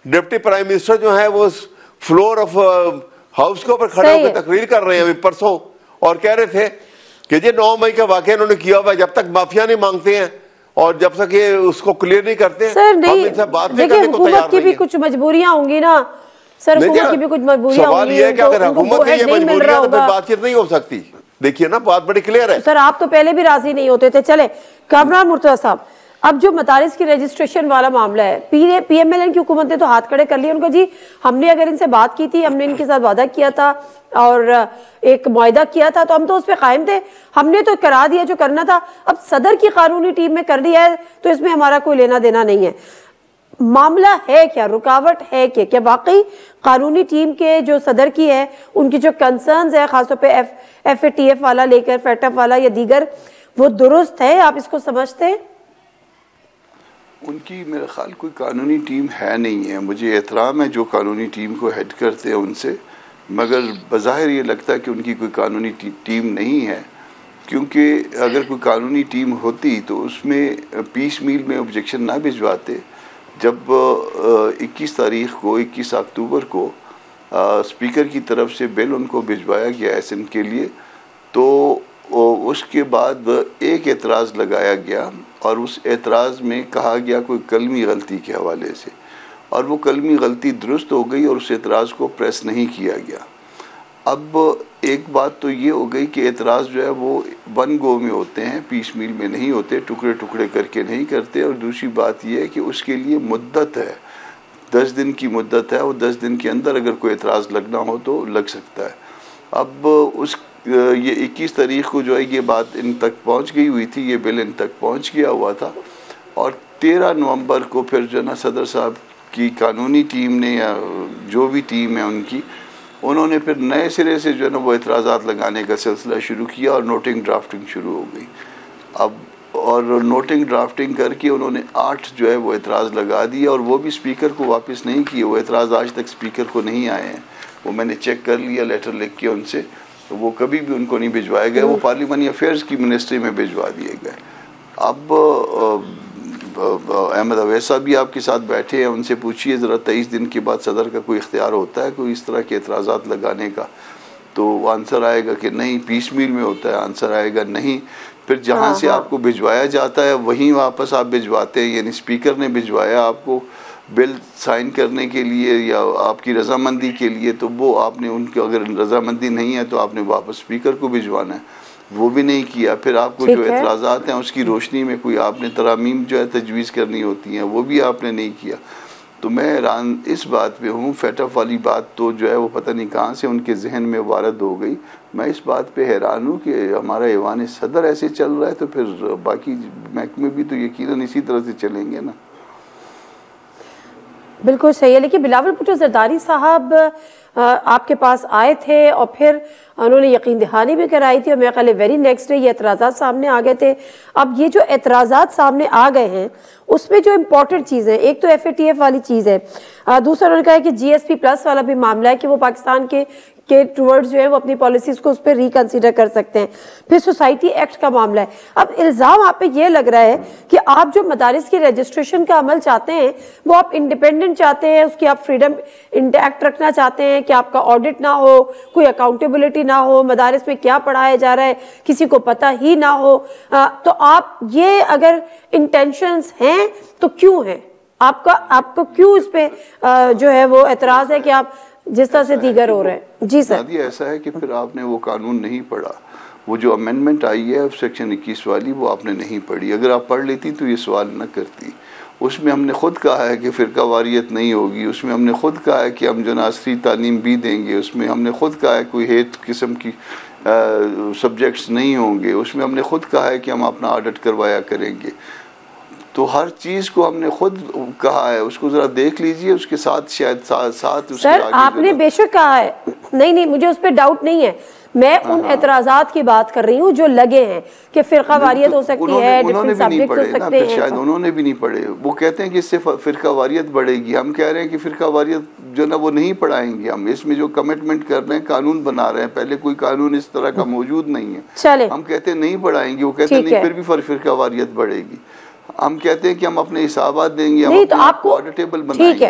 डिप्टी प्राइम मिनिस्टर जो है वो फ्लोर ऑफ हाउस के ऊपर खड़े होकर तकरीर कर रहे हैं अभी परसों, और कह रहे थे कि जी 9 मई का वाकया इन्होंने किया हुआ, जब तक माफिया नहीं मांगते हैं और जब तक ये उसको क्लियर नहीं करते हैं, हम इनसे बात नहीं करने को तैयार नहीं है। कुछ मजबूरियां होंगी ना सर, हुकूमत की भी कुछ मजबूरियां होंगी। सवाल ये है कि अगर हुकूमत की ये मजबूरियां तो फिर बातचीत नहीं हो सकती। देखिए ना, बात बड़ी क्लियर है। सर आप तो पहले भी राजी नहीं होते थे। चले कामरान मुर्तज़ा साहब, अब जो मदारिस की रजिस्ट्रेशन वाला मामला है, PMLN की हुकूमत ने तो हाथ खड़े कर लिए। उनका जी हमने अगर इनसे बात की थी, हमने इनके साथ वादा किया था और एक मुआहदा किया था, तो हम तो उस पर कायम थे, हमने तो करा दिया जो करना था। अब सदर की कानूनी टीम में कर दिया है तो इसमें हमारा कोई लेना देना नहीं है। मामला है क्या, रुकावट है क्या वाकई कानूनी टीम के जो सदर की है उनकी जो कंसर्न्स है, खासतौर पे FATF वाला लेकर FATF वाला या दीगर, वो दुरुस्त है? आप इसको समझते हैं? उनकी मेरा ख्याल कोई कानूनी टीम है नहीं है। मुझे एहतराम है जो कानूनी टीम को हेड करते हैं उनसे, मगर बज़ाहिर ये लगता है कि उनकी कोई कानूनी टीम नहीं है, क्योंकि अगर कोई कानूनी टीम होती तो उसमें पीस मील में ऑब्जेक्शन ना भिजवाते। जब 21 तारीख को 21 अक्टूबर को स्पीकर की तरफ से बिल उनको भिजवाया गया एसन के लिए, तो उसके बाद एक एतराज़ लगाया गया और उस एतराज़ में कहा गया कोई कलमी गलती के हवाले से, और वो कलमी गलती दुरुस्त हो गई और उस एतराज़ को प्रेस नहीं किया गया। अब एक बात तो ये हो गई कि एतराज़ जो है वो वन गो में होते हैं, पीस मील में नहीं होते, टुकड़े टुकड़े करके नहीं करते। और दूसरी बात ये है कि उसके लिए मुद्दत है, 10 दिन की मुद्दत है, और 10 दिन के अंदर अगर कोई एतराज़ लगना हो तो लग सकता है। अब ये 21 तारीख को जो है ये बात इन तक पहुंच गई हुई थी, ये बिल इन तक पहुंच गया हुआ था, और 13 नवंबर को फिर जो ना सदर साहब की कानूनी टीम ने या जो भी टीम है उनकी, उन्होंने फिर नए सिरे से जो है ना वो एतराज़ात लगाने का सिलसिला शुरू किया और नोटिंग ड्राफ्टिंग शुरू हो गई। अब और नोटिंग ड्राफ्टिंग करके उन्होंने 8 जो है वो एतराज़ लगा दिए, और वो भी स्पीकर को वापस नहीं किए। वो एतराज़ आज तक स्पीकर को नहीं आए हैं, वो मैंने चेक कर लिया लेटर लिख के उनसे, तो वो कभी भी उनको नहीं भिजवाए गए, वो पार्लियामेंट्री अफेयर्स की मिनिस्ट्री में भिजवा दिए गए। अब अहमद अवैस साहब भी आपके साथ बैठे हैं, उनसे पूछिए ज़रा 23 दिन के बाद सदर का कोई इख्तियार होता है कोई इस तरह के एतराज़ात लगाने का, तो आंसर आएगा कि नहीं, पीस मील में होता है, आंसर आएगा नहीं। फिर जहाँ से आपको भिजवाया जाता है वहीं वापस आप भिजवाते हैं, यानी स्पीकर ने भिजवाया आपको बिल साइन करने के लिए या आपकी रजामंदी के लिए, तो वो आपने उनकी अगर रजामंदी नहीं है तो आपने वापस स्पीकर को भिजवाना है, वो भी नहीं किया। फिर आपको जो एतराज़ात हैं उसकी रोशनी में कोई आपने तरामीम जो है तजवीज़ करनी होती हैं वो भी आपने नहीं किया। तो मैं हैरान इस बात पे हूँ, फेटअप वाली बात तो जो है वो पता नहीं कहाँ से उनके जहन में वारद हो गई। मैं इस बात पे हैरान हूँ कि हमारा ऐवान सदर ऐसे चल रहा है तो फिर बाकी महकमे भी तो यकीनन इसी तरह से चलेंगे ना। बिल्कुल सही है, लेकिन बिलावल भुट्टो जरदारी साहब आपके पास आए थे और फिर उन्होंने यकीन दहानी भी कराई थी और मेरे ख्याल वेरी नेक्स्ट डे ये एतराज़ात सामने आ गए थे। अब ये जो एतराज़ात सामने आ गए हैं उसमें जो इम्पोर्टेंट चीज़ है, एक तो FATF वाली चीज़ है, दूसरा उन्होंने कहा है कि GSP+ वाला भी मामला है कि वो पाकिस्तान के टूवर्ड्स जो है वो अपनी पॉलिसीज को उस पर रिकंसीडर कर सकते हैं। फिर सोसाइटी एक्ट का मामला है। अब इल्ज़ाम आप पे ये लग रहा है कि आप जो मदारिस की रजिस्ट्रेशन का अमल चाहते हैं वो आप इंडिपेंडेंट चाहते हैं, उसकी आप फ्रीडम इंटैक्ट रखना चाहते हैं कि आपका ऑडिट ना हो, कोई अकाउंटेबिलिटी ना हो, मदारिस में क्या पढ़ाया जा रहा है किसी को पता ही ना हो। तो आप ये अगर इंटेंशंस हैं तो क्यों हैं, आपको क्यों इस पे जो है वो एतराज़ है कि आप जिस तरह से दीगर हो रहे हैं? जी सर। ऐसा है कि फिर आपने वो कानून नहीं पढ़ा, वो जो अमेंडमेंट आई है सेक्शन 21 वाली वो आपने नहीं पढ़ी। अगर आप पढ़ लेती तो ये सवाल न करती। उसमें हमने खुद कहा है कि फ़िरका वारियत नहीं होगी, उसमें हमने खुद कहा है कि हम जो नासरी तालीम भी देंगे, उसमें हमने खुद कहा है कोई हेत किस्म की सब्जेक्ट्स नहीं होंगे, उसमें हमने खुद कहा है कि हम अपना ऑडिट करवाया करेंगे। तो हर चीज़ को हमने खुद कहा है, उसको ज़रा देख लीजिए, उसके साथ शायद साथ सर आपने बेशक कहा है, नहीं मुझे उस पर डाउट नहीं है, मैं उन एतराज़ात की बात कर रही हूँ जो लगे हैं कि फ़िरका वारियत हो सकती है, डिफरेंट सब्जेक्ट हो सकते हैं। शायद उन्होंने भी नहीं पढ़े, वो कहते हैं कि इससे फ़िरका वारियत बढ़ेगी। हम कह रहे हैं कि फ़िरका वारियत जो ना वो नहीं पढ़ाएंगे, हम इसमें जो कमिटमेंट कर रहे हैं, कानून बना रहे हैं, पहले कोई कानून इस तरह का मौजूद नहीं है, चले हम कहते हैं नहीं पढ़ाएंगे, वो कहते हैं नहीं फिर भी फ़िरका वारियत बढ़ेगी। हम कहते हैं कि हम अपने हिसाबात देंगे, हम तो आपको ऑडिटेबल बनाएंगे,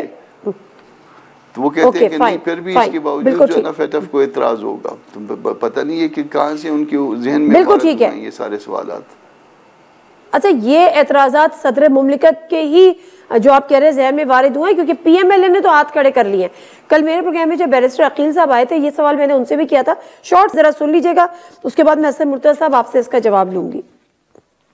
तो वो कहते हैं कि नहीं फिर भी इसके बावजूद जो ना FATF को एतराज होगा। तो पता नहीं है कि कहाँ से उनके जहन में ये सारे सवालात। अच्छा, ये एतराज़ात सदर मुमलिकत के ही जो आप कह रहे हैं जहन में वारिद हुए, क्योंकि PMLA ने तो हाथ खड़े कर लिए। कल मेरे प्रोग्राम में जो बैरिस्टर अकील साहब आए थे, ये सवाल मैंने उनसे भी किया था, शॉर्ट जरा सुन लीजिएगा, उसके बाद मैं हसन मुर्तज़ा साहब आपसे इसका जवाब लूंगी।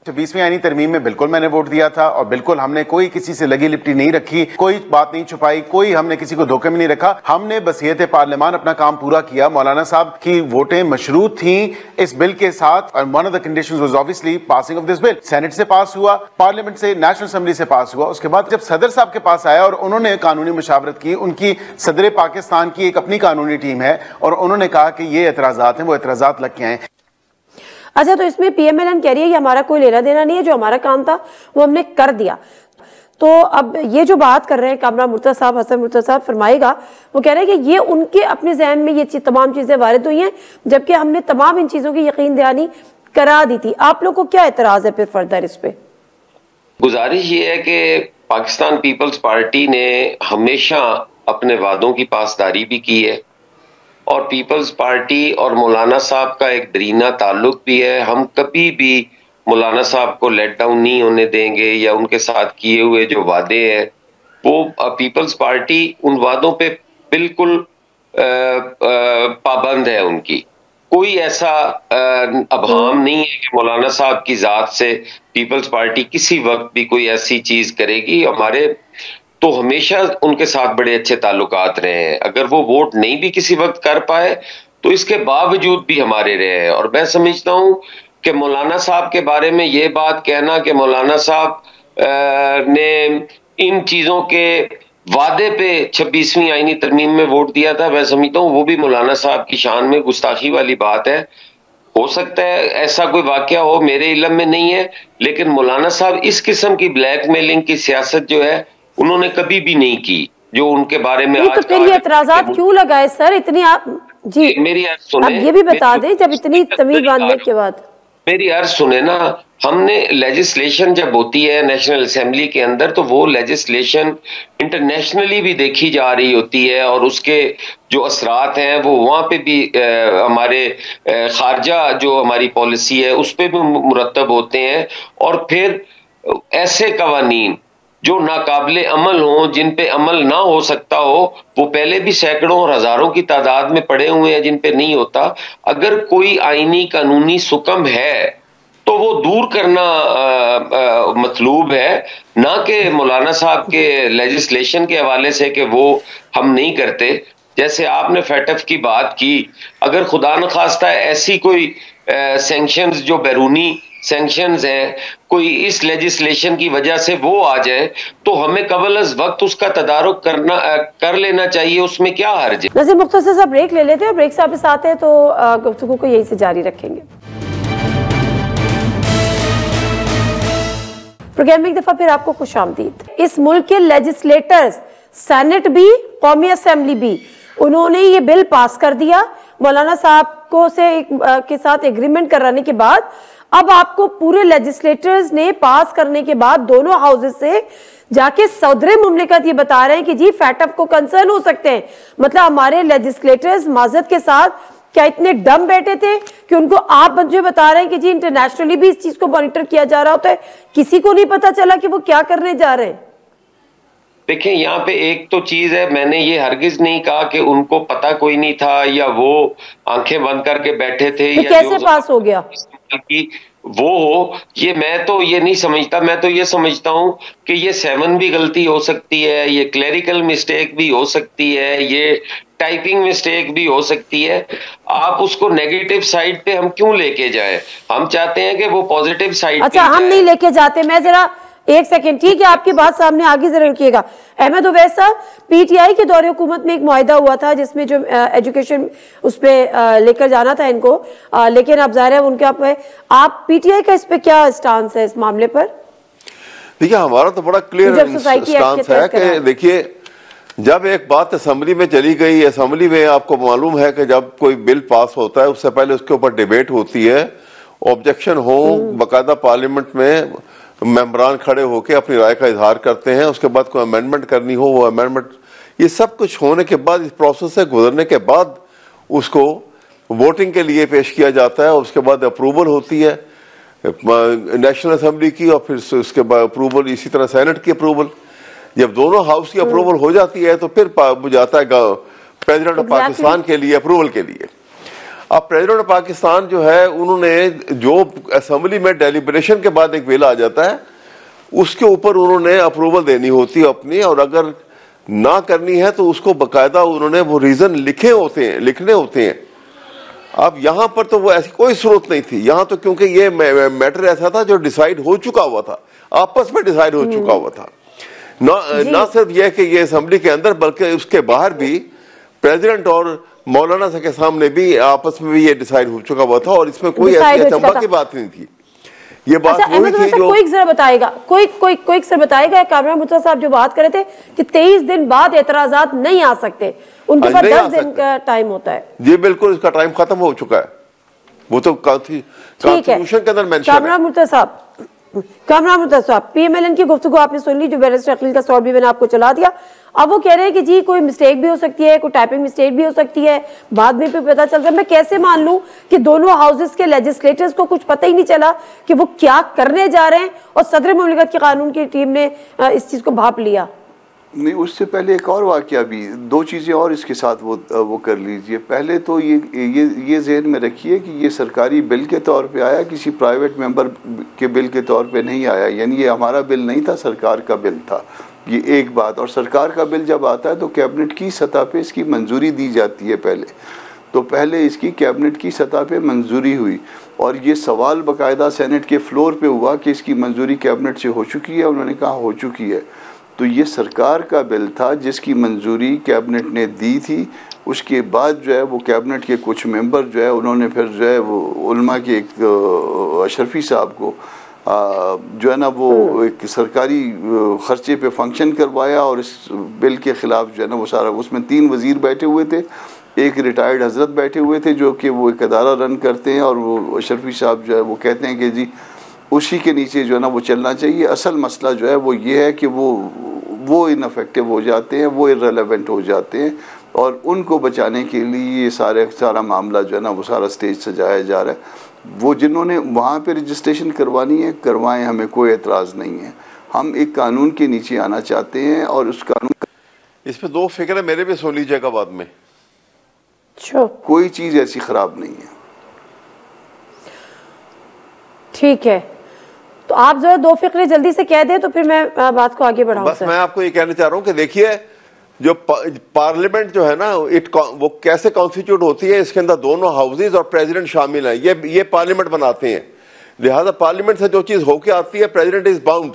26वीं आईनी तरमीम में बिल्कुल मैंने वोट दिया था और बिल्कुल हमने कोई किसी से लगी लिपटी नहीं रखी, कोई बात नहीं छुपाई, कोई हमने किसी को धोखे में नहीं रखा। हमने बसीयत पार्लियामान अपना काम पूरा किया। मौलाना साहब की वोटें मशरूत थी इस बिल के साथ और one of the conditions was obviously passing of this bill. Senate से पास हुआ, पार्लियामेंट से, नेशनल असेंबली से पास हुआ। उसके बाद जब सदर साहब के पास आया और उन्होंने कानूनी मुशावरत की, उनकी सदर पाकिस्तान की एक अपनी कानूनी टीम है और उन्होंने कहा कि ये एतराज़ात हैं, वो एतराज़ात लग के आए। अच्छा, तो इसमें PMLN कह रही है कि हमारा कोई लेना देना नहीं है, जो हमारा काम था वो हमने कर दिया। तो अब ये जो बात कर रहे हैं कामरान मुर्तज़ा साहब, हसन मुर्तज़ा साहब फरमाएगा, वो कह रहे हैं कि ये उनके अपने जहन में ये तमाम चीजें वारिद हुई हैं, जबकि हमने तमाम इन चीजों की यकीन दहानी करा दी थी। आप लोग को क्या एतराज है फिर फर्दर इस पे? गुजारिश ये है कि पाकिस्तान पीपल्स पार्टी ने हमेशा अपने वादों की पासदारी भी की है और पीपल्स पार्टी और मौलाना साहब का एक दरीना ताल्लुक भी है। हम कभी भी मौलाना साहब को लेट डाउन नहीं होने देंगे या उनके साथ किए हुए जो वादे हैं वो पीपल्स पार्टी उन वादों पे बिल्कुल पाबंद है। उनकी कोई ऐसा अभाम नहीं है कि मौलाना साहब की जात से पीपल्स पार्टी किसी वक्त भी कोई ऐसी चीज करेगी। हमारे तो हमेशा उनके साथ बड़े अच्छे ताल्लुकात रहे हैं। अगर वो वोट नहीं भी किसी वक्त कर पाए तो इसके बावजूद भी हमारे रहे हैं। और मैं समझता हूं कि मौलाना साहब के बारे में ये बात कहना कि मौलाना साहब ने इन चीजों के वादे पे 26वीं आईनी तरमीम में वोट दिया था, मैं समझता हूँ वो भी मौलाना साहब की शान में गुस्ताखी वाली बात है। हो सकता है ऐसा कोई वाकया हो, मेरे इल्म में नहीं है, लेकिन मौलाना साहब इस किस्म की ब्लैकमेलिंग की सियासत जो है उन्होंने कभी भी नहीं की जो उनके बारे में। तो फिर ये एतराज़ात क्यों लगाए सर इतनी? आप जी मेरी सुने, अब ये भी बता दें, जब इतनी तमीज़ बांधने के बाद मेरी अर्ज सुने ना, हमने लेजिस्लेशन जब होती है नेशनल असेंबली के अंदर, तो वो लेजिस्लेशन इंटरनेशनली भी देखी जा रही होती है और उसके जो असरात हैं वो वहाँ पे भी हमारे खारजा जो हमारी पॉलिसी है उस पर भी मुरतब होते हैं। और फिर ऐसे कवानीन जो नाकाबिले अमल हों, जिन पे अमल ना हो सकता हो, वो पहले भी सैकड़ों और हजारों की तादाद में पड़े हुए हैं जिन पे नहीं होता। अगर कोई आईनी कानूनी सुकम है तो वो दूर करना मतलूब है, ना कि मौलाना साहब के लेजिस्लेशन के हवाले से कि वो हम नहीं करते। जैसे आपने फैटफ की बात की, अगर खुदा न खास्ता ऐसी कोई सैंक्शंस जो बैरूनी सैंक्शंस हैं, कोई इस लेजिस्लेशन की वजह से वो आ जाए, तो हमें कबल अज वक्त उसका तदारुक कर लेना चाहिए। उसमें क्या हर्ज है। नज़ीर मुख्तसर सा ब्रेक ले लेते हैं, ब्रेक से वापस आते हैं तो गुफ्तगू को यहीं से जारी रखेंगे। प्रोग्राम में एक दफा फिर आपको खुशामदीद। इस मुल्क के लेजिस्लेटर्स, सेनेट भी, कौमी असेंबली भी, उन्होंने ये बिल पास कर दिया मौलाना साहब को के साथ एग्रीमेंट कराने के बाद। अब आपको पूरे लेजिस्लेटर्स ने पास करने के बाद दोनों हाउसेस से जाके सदर मुमलिकत ये बता रहे हैं कि जी फैटफ को कंसर्न हो सकते हैं। मतलब हमारे लेजिस्लेटर्स माजरत के साथ क्या इतने डम बैठे थे कि उनको आप मुझे बता रहे हैं कि जी इंटरनेशनली भी इस चीज को मॉनिटर किया जा रहा होता है, किसी को नहीं पता चला कि वो क्या करने जा रहे हैं। देखें, यहाँ पे एक तो चीज है, मैंने ये हरगिज नहीं कहा कि उनको पता कोई नहीं था या वो आंखें बंद करके बैठे थे तो या कैसे पास हो गया कि वो हो, ये मैं तो ये नहीं समझता। मैं तो ये समझता हूं कि ये 7 भी गलती हो सकती है, ये क्लेरिकल मिस्टेक भी हो सकती है, ये टाइपिंग मिस्टेक भी हो सकती है। आप उसको नेगेटिव साइड पे हम क्यों लेके जाए? हम चाहते हैं कि वो पॉजिटिव साइड। अच्छा, हम नहीं लेके जाते। मैं जरा एक सेकंड, ठीक है, आपकी बात सामने आगे जरा रखिएगा। अहमद उवैस साहब, पीटीआई के दौरे हुकूमत में एक मुआहिदा हुआ था जिसमें जो एजुकेशन उस पर लेकर जाना था इनको, लेकिन अब जाहिर है उनके आप पीटीआई का इस पे क्या स्टांस है इस मामले पर? देखिए, हमारा तो बड़ा क्लियर स्टांस है कि देखिए, जब एक बात असेंबली में चली गई, असेंबली में आपको मालूम है कि जब कोई बिल पास होता है उससे पहले उसके ऊपर डिबेट होती है, ऑब्जेक्शन हो, बाकायदा पार्लियामेंट में मेंबरान खड़े होकर अपनी राय का इजहार करते हैं, उसके बाद कोई अमेंडमेंट करनी हो वो अमेंडमेंट, ये सब कुछ होने के बाद, इस प्रोसेस से गुजरने के बाद उसको वोटिंग के लिए पेश किया जाता है। उसके बाद अप्रूवल होती है नेशनल असेंबली की और फिर उसके बाद अप्रूवल, इसी तरह सेनेट की अप्रूवल। जब दोनों हाउस की अप्रूवल हो जाती है तो फिर जाता है प्रेसिडेंट ऑफ पाकिस्तान के लिए अप्रूवल के लिए। अब प्रेसिडेंट ऑफ पाकिस्तान जो है, उन्होंने जो असेंबली में डेलिब्रेशन के बाद एक बिल आ जाता है उसके ऊपर उन्होंने अप्रूवल देनी होती है अपनी, और अगर ना करनी है तो उसको बकायदा उन्होंने वो रीजन लिखने होते हैं। अब यहाँ पर तो वो ऐसी कोई जरूरत नहीं थी यहाँ तो, क्योंकि ये मैटर ऐसा था जो डिसाइड हो चुका हुआ था, आपस में डिसाइड हो चुका हुआ था। ना सिर्फ यह कि ये असेंबली के अंदर बल्कि उसके बाहर भी प्रेसिडेंट और मौलाना के सामने भी आपस में भी ये डिसाइड हो चुका हुआ था, और इसमें कोई ऐसी अचंभा की बात नहीं थी। ये बात वही थी जो कोई जरा बताएगा, कोई सर बताएगा, कामरान मुर्तजा साहब जो बात करे थे कि 23 दिन बाद एतराजात नहीं आ सकते, उनके पास 10 दिन का टाइम होता है। जी बिल्कुल, इसका टाइम खत्म हो चुका है, वो तो कॉन्स्टिट्यूशन के अंदर मेंशन है। कामरान मुर्तजा साहब, पीएमएलएन की गुफ्तगू आपने सुन ली, जो बैरिस्टर अखिल का सवाल भी मैंने आपको चला दिया। अब वो कह रहे हैं कि जी कोई मिस्टेक भी हो सकती है, कोई टाइपिंग मिस्टेक भी हो सकती है, बाद में पता चलता है। मैं कैसे मान लूं कि दोनों हाउसेस के लेजिस्लेटर्स को कुछ पता ही नहीं चला कि वो क्या करने जा रहे हैं, और सदर मुमलिकत की कानून की टीम ने इस चीज को भाप लिया? नहीं, उससे पहले एक और वाकया भी, 2 चीज़ें और इसके साथ वो कर लीजिए। पहले तो ये ज़हन में रखिए कि ये सरकारी बिल के तौर पे आया, किसी प्राइवेट मेंबर के बिल के तौर पे नहीं आया, यानी ये हमारा बिल नहीं था, सरकार का बिल था। ये एक बात। और सरकार का बिल जब आता है तो कैबिनेट की सतह पे इसकी मंजूरी दी जाती है। पहले इसकी कैबिनेट की सतह पे मंजूरी हुई, और ये सवाल बाकायदा सेनेट के फ्लोर पे हुआ कि इसकी मंजूरी कैबिनेट से हो चुकी है, उन्होंने कहा हो चुकी है। तो ये सरकार का बिल था जिसकी मंजूरी कैबिनेट ने दी थी। उसके बाद जो है वो कैबिनेट के कुछ मेंबर जो है उन्होंने फिर जो है वो उलमा के एक अशरफी साहब को जो है ना वो एक सरकारी खर्चे पे फंक्शन करवाया, और इस बिल के ख़िलाफ़ जो है ना वो सारा, उसमें 3 वज़ीर बैठे हुए थे, एक रिटायर्ड हजरत बैठे हुए थे जो कि वो एक अदारा रन करते हैं, और वो अशरफी साहब जो है वो कहते हैं कि जी उसी के नीचे जो है ना वो चलना चाहिए। असल मसला जो है वो ये है कि वो इनफेक्टिव हो जाते हैं, वो इररेलेवेंट हो जाते हैं, और उनको बचाने के लिए ये सारा मामला जो है ना वो सारा स्टेज सजाया जा रहा है। वो जिन्होंने वहाँ पे रजिस्ट्रेशन करवानी है करवाएं, हमें कोई एतराज़ नहीं है। हम एक कानून के नीचे आना चाहते हैं, और उस कानून इस पे दो फिक्र मेरे भी सुन लीजिएगा बाद में। कोई चीज़ ऐसी ख़राब नहीं है। ठीक है, तो आप जरा दो फिक्रे जल्दी से कह दें तो फिर मैं बात को आगे बढ़ाऊं। बस मैं आपको ये कहना चाह रहा हूं कि देखिए जो पार्लियामेंट जो है ना वो कैसे कॉन्स्टिट्यूट होती है, इसके अंदर दोनों हाउसेज और प्रेसिडेंट शामिल है। ये पार्लियामेंट बनाते हैं, लिहाजा पार्लियामेंट से जो चीज होके आती है प्रेसिडेंट इज बाउंड।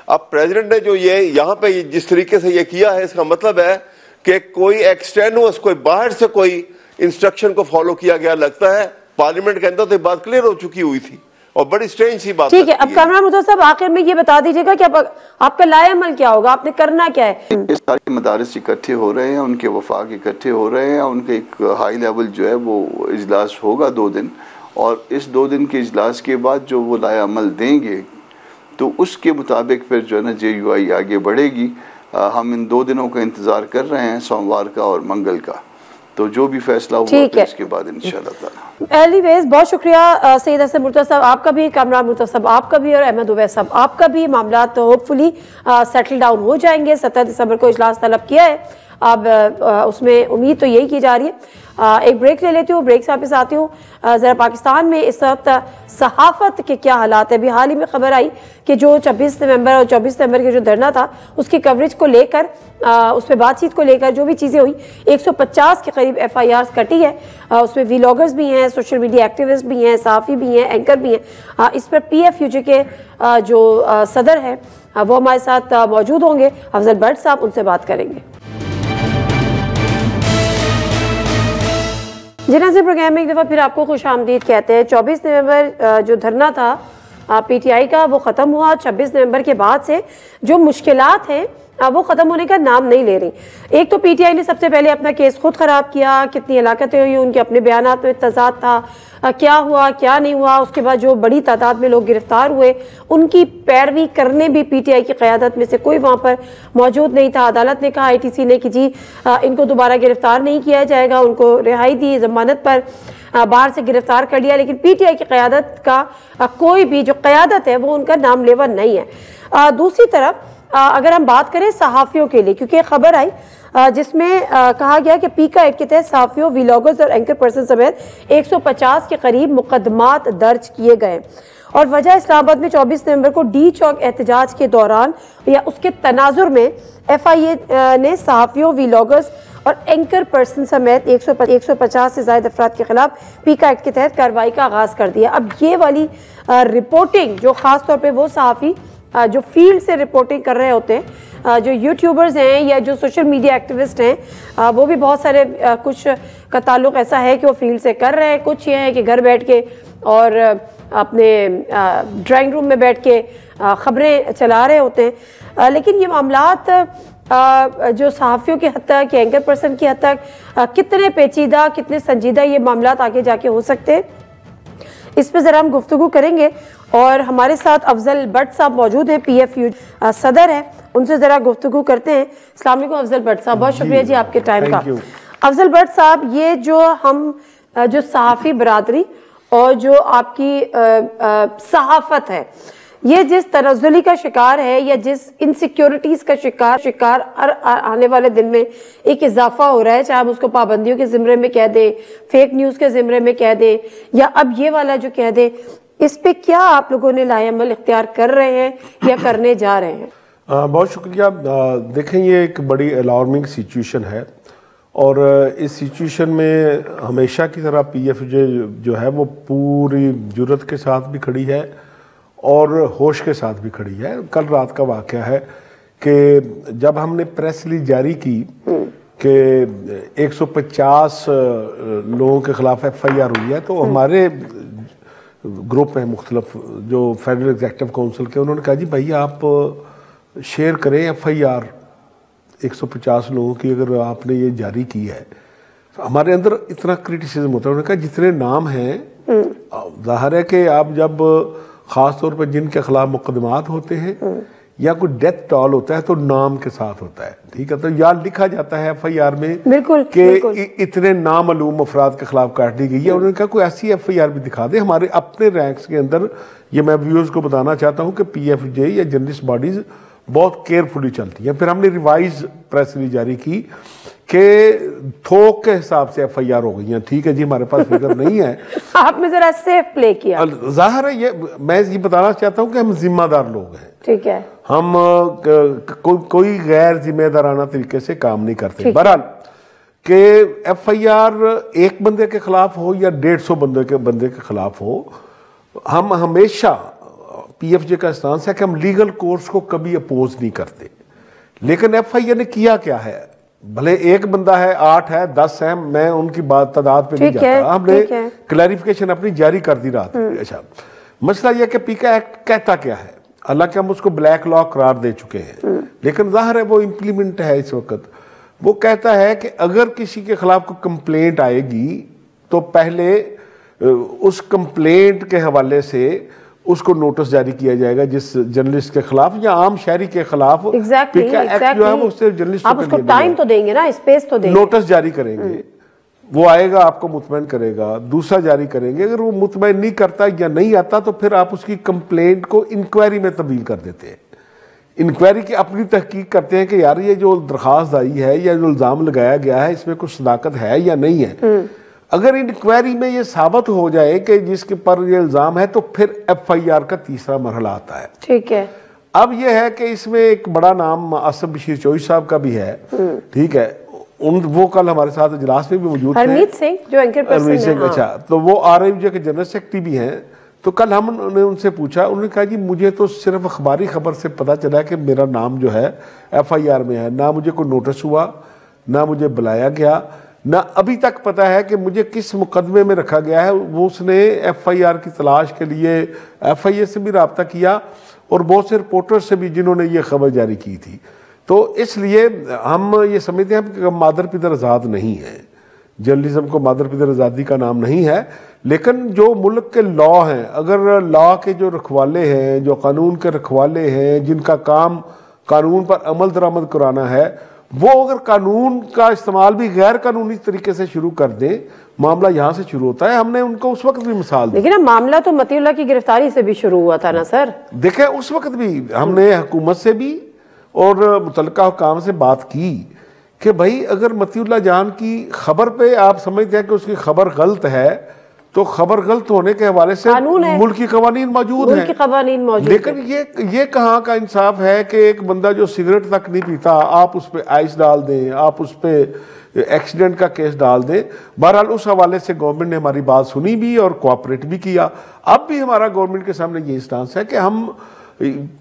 अब प्रेसिडेंट ने जो ये यहाँ पे जिस तरीके से ये किया है, इसका मतलब है कि कोई एक्सटेनुअस कोई बाहर से कोई इंस्ट्रक्शन को फॉलो किया गया लगता है। पार्लियामेंट के अंदर तो बात क्लियर हो चुकी हुई थी और बड़ी स्ट्रेंज सी बात। ठीक है, अब कामरान मुर्तज़ा साहब आखिर में ये बता दीजिएगा कि आपका लाएअमल क्या होगा, आपने करना क्या है? ये सारे मदारिस इकट्ठे हो रहे हैं, उनके वफाक इकट्ठे हो रहे हैं, उनके एक हाई लेवल जो है वो इजलास होगा 2 दिन, और इस 2 दिन के इजलास के बाद जो वो लाएअमल देंगे तो उसके मुताबिक फिर जो है ना JUI आगे बढ़ेगी। हम इन 2 दिनों का इंतज़ार कर रहे हैं, सोमवार का और मंगल का, तो जो भी फैसला हुआ तो इसके बाद इंशाल्लाह ताला। एनीवेज बहुत शुक्रिया सैयद हसन मुर्तज़ा साहब आपका भी, कामरान मुर्तज़ा साहब आपका भी, और अहमद उवैस साहब आपका भी। मामला तो होपफुली सेटल डाउन हो जाएंगे। 17 दिसंबर को इजलास तलब किया है, अब उसमें उम्मीद तो यही की जा रही है। एक ब्रेक ले लेती हूँ, ब्रेक से वापस आती हूँ। ज़रा पाकिस्तान में इस वक्त सहाफ़त के क्या हालात है। अभी हाल ही में खबर आई कि जो 26 नवंबर और 24 नवंबर के जो धरना था उसकी कवरेज को लेकर, उस पर बातचीत को लेकर जो भी चीज़ें हुई, 150 के करीब FIRs कटी है। उसमें व्लॉगर्स भी हैं, सोशल मीडिया एक्टिविस्ट भी हैं, सहाफ़ी भी हैं, एंकर भी हैं। इस पर PFUJ के जो सदर हैं वो हमारे साथ मौजूद होंगे, अफजल भट्ट साहब, उनसे बात करेंगे। जी नाज़रीन, प्रोग्राम में एक दफ़ा फिर आपको खुश आमदीद कहते हैं। 24 नवंबर जो धरना था PTI का वो ख़त्म हुआ। 26 नवंबर के बाद से जो मुश्किलात हैं वो ख़त्म होने का नाम नहीं ले रही। एक तो PTI ने सबसे पहले अपना केस खुद ख़राब किया, कितनी हलाकतें हुई, उनके अपने बयानात में तज़ाद था, क्या हुआ क्या नहीं हुआ। उसके बाद जो बड़ी तादाद में लोग गिरफ्तार हुए, उनकी पैरवी करने भी PTI की क़यादत में से कोई वहाँ पर मौजूद नहीं था। अदालत ने कहा, ITC ने कि जी इनको दोबारा गिरफ्तार नहीं किया जाएगा, उनको रिहाई दी, ज़मानत पर बाहर से गिरफ्तार कर लिया। लेकिन PTI की क़यादत का कोई भी जो क़यादत है वो उनका नाम लेवा नहीं है। दूसरी तरफ अगर हम बात करें सहाफ़ियों के लिए, क्योंकि खबर आई जिसमें कहा गया कि पीका एक्ट के तहत सहाफ़ियों, व्लॉगर्स और एंकर पर्सन समेत 150 के करीब मुकदमात दर्ज किए गए। और वजह इस्लामाबाद में 24 नवंबर को D चौक एहतजाज के दौरान या उसके तनाजुर में FIA ने सहाफ़ियों, व्लॉगर्स और एंकर पर्सन समेत 150 से ज़ायद अफराद के खिलाफ पीका एक्ट के तहत कार्रवाई का आगाज़ कर दिया। अब ये वाली रिपोर्टिंग जो ख़ास तौर पर वो सहाफ़ी जो फील्ड से रिपोर्टिंग कर रहे होते हैं, जो यूट्यूबर्स हैं या जो सोशल मीडिया एक्टिविस्ट हैं, वो भी बहुत सारे कुछ का ताल्लुक ऐसा है कि वो फील्ड से कर रहे हैं, कुछ ये है कि घर बैठ के और अपने ड्राइंग रूम में बैठ के खबरें चला रहे होते हैं। लेकिन ये मामलात जो सहाफ़ियों की हद तक या एंकर पर्सन की हद तक कितने पेचीदा, कितने संजीदा ये मामलात आगे जाके हो सकते हैं, इस पर ज़रा हम गुफ्तगू करेंगे। और हमारे साथ अफजल भट्ट साहब मौजूद हैं, PFUJ सदर हैं, उनसे ज़रा गुफ्तगू करते हैं। अस्सलाम वालेकुम अफजल भट्ट साहब, बहुत शुक्रिया जी आपके टाइम का। अफजल भट्ट साहब, ये जो हम जो सहाफ़ी बरादरी और जो आपकी सहाफ़त है, ये जिस तनज़्ज़ुली का शिकार है या जिस इनसिक्योरिटीज़ का शिकार आने वाले दिन में एक इजाफा हो रहा है, चाहे हम उसको पाबंदियों के ज़िम्रे में कह दें, फेक न्यूज़ के ज़िम्रे में कह दें, या अब ये वाला जो कह दें, इस पे क्या आप लोगों ने लाएअमल इख्तियार कर रहे हैं या करने जा रहे हैं? बहुत शुक्रिया। देखें, ये एक बड़ी अलार्मिंग सिचुएशन है और इस सिचुएशन में हमेशा की तरह PFUJ जो है वो पूरी जुर्रत के साथ भी खड़ी है और होश के साथ भी खड़ी है। कल रात का वाक़या है कि जब हमने प्रेस रिलीज जारी की कि 150 लोगों के खिलाफ FIR हुई है, तो हमारे ग्रुप में मुख्तलिफ जो फेडरल एग्जीक्यूटिव काउंसिल के, उन्होंने कहा जी भाई आप शेयर करें FIR 150 लोगों की, अगर आपने ये जारी की है हमारे अंदर इतना क्रिटिसिज्म होता है। उन्होंने कहा जितने नाम हैं, जाहिर है कि आप जब खास तौर पर जिनके खिलाफ मुकदमात होते हैं या कोई डेथ टॉल होता है तो नाम के साथ होता है, ठीक है, तो यहाँ लिखा जाता है FIR में कि इतने नामालूम अफराद के खिलाफ काट दी गई है। उन्होंने कहा कोई ऐसी FIR भी दिखा दे हमारे अपने रैंक्स के अंदर। ये मैं व्यूअर्स को बताना चाहता हूँ कि PFJ या जर्नलिस्ट बॉडीज बहुत केयरफुली चलती है। फिर हमने रिवाइज प्रेस रिलीज जारी की कि थोक के हिसाब से FIR हो गई हैं, ठीक है जी, हमारे पास फिगर नहीं है। आपने जरा सेफ प्ले किया। जाहिर है, ये मैं ये बताना चाहता हूँ कि हम जिम्मेदार लोग हैं, ठीक है, हम कोई गैर जिम्मेदाराना तरीके से काम नहीं करते। बहरहाल कि FIR एक बंदे के खिलाफ हो या 150 बंदे के खिलाफ हो, हम हमेशा PFJ का स्टांस है कि हम लीगल कोर्स को कभी अपोज नहीं करते। लेकिन FIR ने किया क्या है, भले एक बंदा है, 8 है, 10 है, मैं उनकी बात तादाद पे नहीं जाता, हमने क्लैरिफिकेशन अपनी जारी कर दी रात। अच्छा, मसला यह कि पीका एक्ट कहता क्या है, हालांकि हम उसको ब्लैक लॉ करार दे चुके हैं, लेकिन जाहिर है वो इम्प्लीमेंट है इस वक्त। वो कहता है कि अगर किसी के खिलाफ कोई कंप्लेंट आएगी तो पहले उस कंप्लेंट के हवाले से उसको नोटिस जारी किया जाएगा जिस जर्नलिस्ट के खिलाफ या आम शहरी के खिलाफ। Exactly. जो है वो उससे जर्नलिस्ट आप उसको टाइम तो देंगे ना, स्पेस तो देंगे, नोटिस जारी करेंगे, वो आएगा आपको मुतमईन करेगा, दूसरा जारी करेंगे। अगर वो मुतमईन नहीं करता या नहीं आता तो फिर आप उसकी कंप्लेंट को इंक्वायरी में तब्दील कर देते हैं। इंक्वायरी की अपनी तहकीक करते हैं कि यार ये जो दरखास्त आई है या जो इल्ज़ाम लगाया गया है इसमें कुछ सदाकत है या नहीं है। अगर इंक्वायरी में ये साबित हो जाए कि जिसके पर ये इल्ज़ाम है तो फिर FIR का तीसरा मरहला आता है, ठीक है। अब ये है कि इसमें एक बड़ा नाम आसिफ बशीर चौधरी साहब का भी है, ठीक है, वो कल हमारे साथ इजलास में भी मौजूद थे। हरमीत सिंह जो एंकर पर्सन है, अच्छा, तो वो RIJ के जनरल सेक्रेटरी भी हैं। तो कल हमने उनसे पूछा, उन्होंने कहा जी मुझे तो सिर्फ अखबारी खबर से पता चला कि मेरा नाम जो है FIR में है, ना मुझे कोई नोटिस हुआ, ना मुझे बुलाया गया, ना अभी तक पता है कि मुझे किस मुकदमे में रखा गया है। वो उसने FIR की तलाश के लिए FIA से भी रब्ता किया और बहुत से रिपोर्टर से भी जिन्होंने ये खबर जारी की थी। तो इसलिए हम ये समझते हैं कि मादर पिदर आज़ाद नहीं है, जर्नलिज्म को मादर पिदर आज़ादी का नाम नहीं है। लेकिन जो मुल्क के लॉ हैं, अगर लॉ के जो रखवाले हैं, जो कानून के रखवाले हैं, जिनका काम कानून पर अमल दरामद कराना है, वो अगर कानून का इस्तेमाल भी गैर कानूनी तरीके से शुरू कर दें, मामला यहाँ से शुरू होता है। हमने उनको उस वक्त भी मिसाल दी। लेकिन ना मामला तो मतीउल्लाह की गिरफ्तारी से भी शुरू हुआ था ना सर। देखें उस वक्त भी हमने हुकूमत से भी और मुतल्लिका हुकाम से बात की कि भाई अगर मतीउल्लाह जान की खबर पे आप समझते हैं कि उसकी खबर गलत है तो खबर गलत होने के हवाले से मुल्क की कवानीन मौजूद है। लेकिन ये कहाँ का इंसाफ है कि एक बंदा जो सिगरेट तक नहीं पीता आप उस पर आइस डाल दें, आप उस पर एक्सीडेंट का केस डाल दें। बहरहाल उस हवाले से गवर्नमेंट ने हमारी बात सुनी भी और कोऑपरेट भी किया। अब भी हमारा गवर्नमेंट के सामने ये स्टांस है कि हम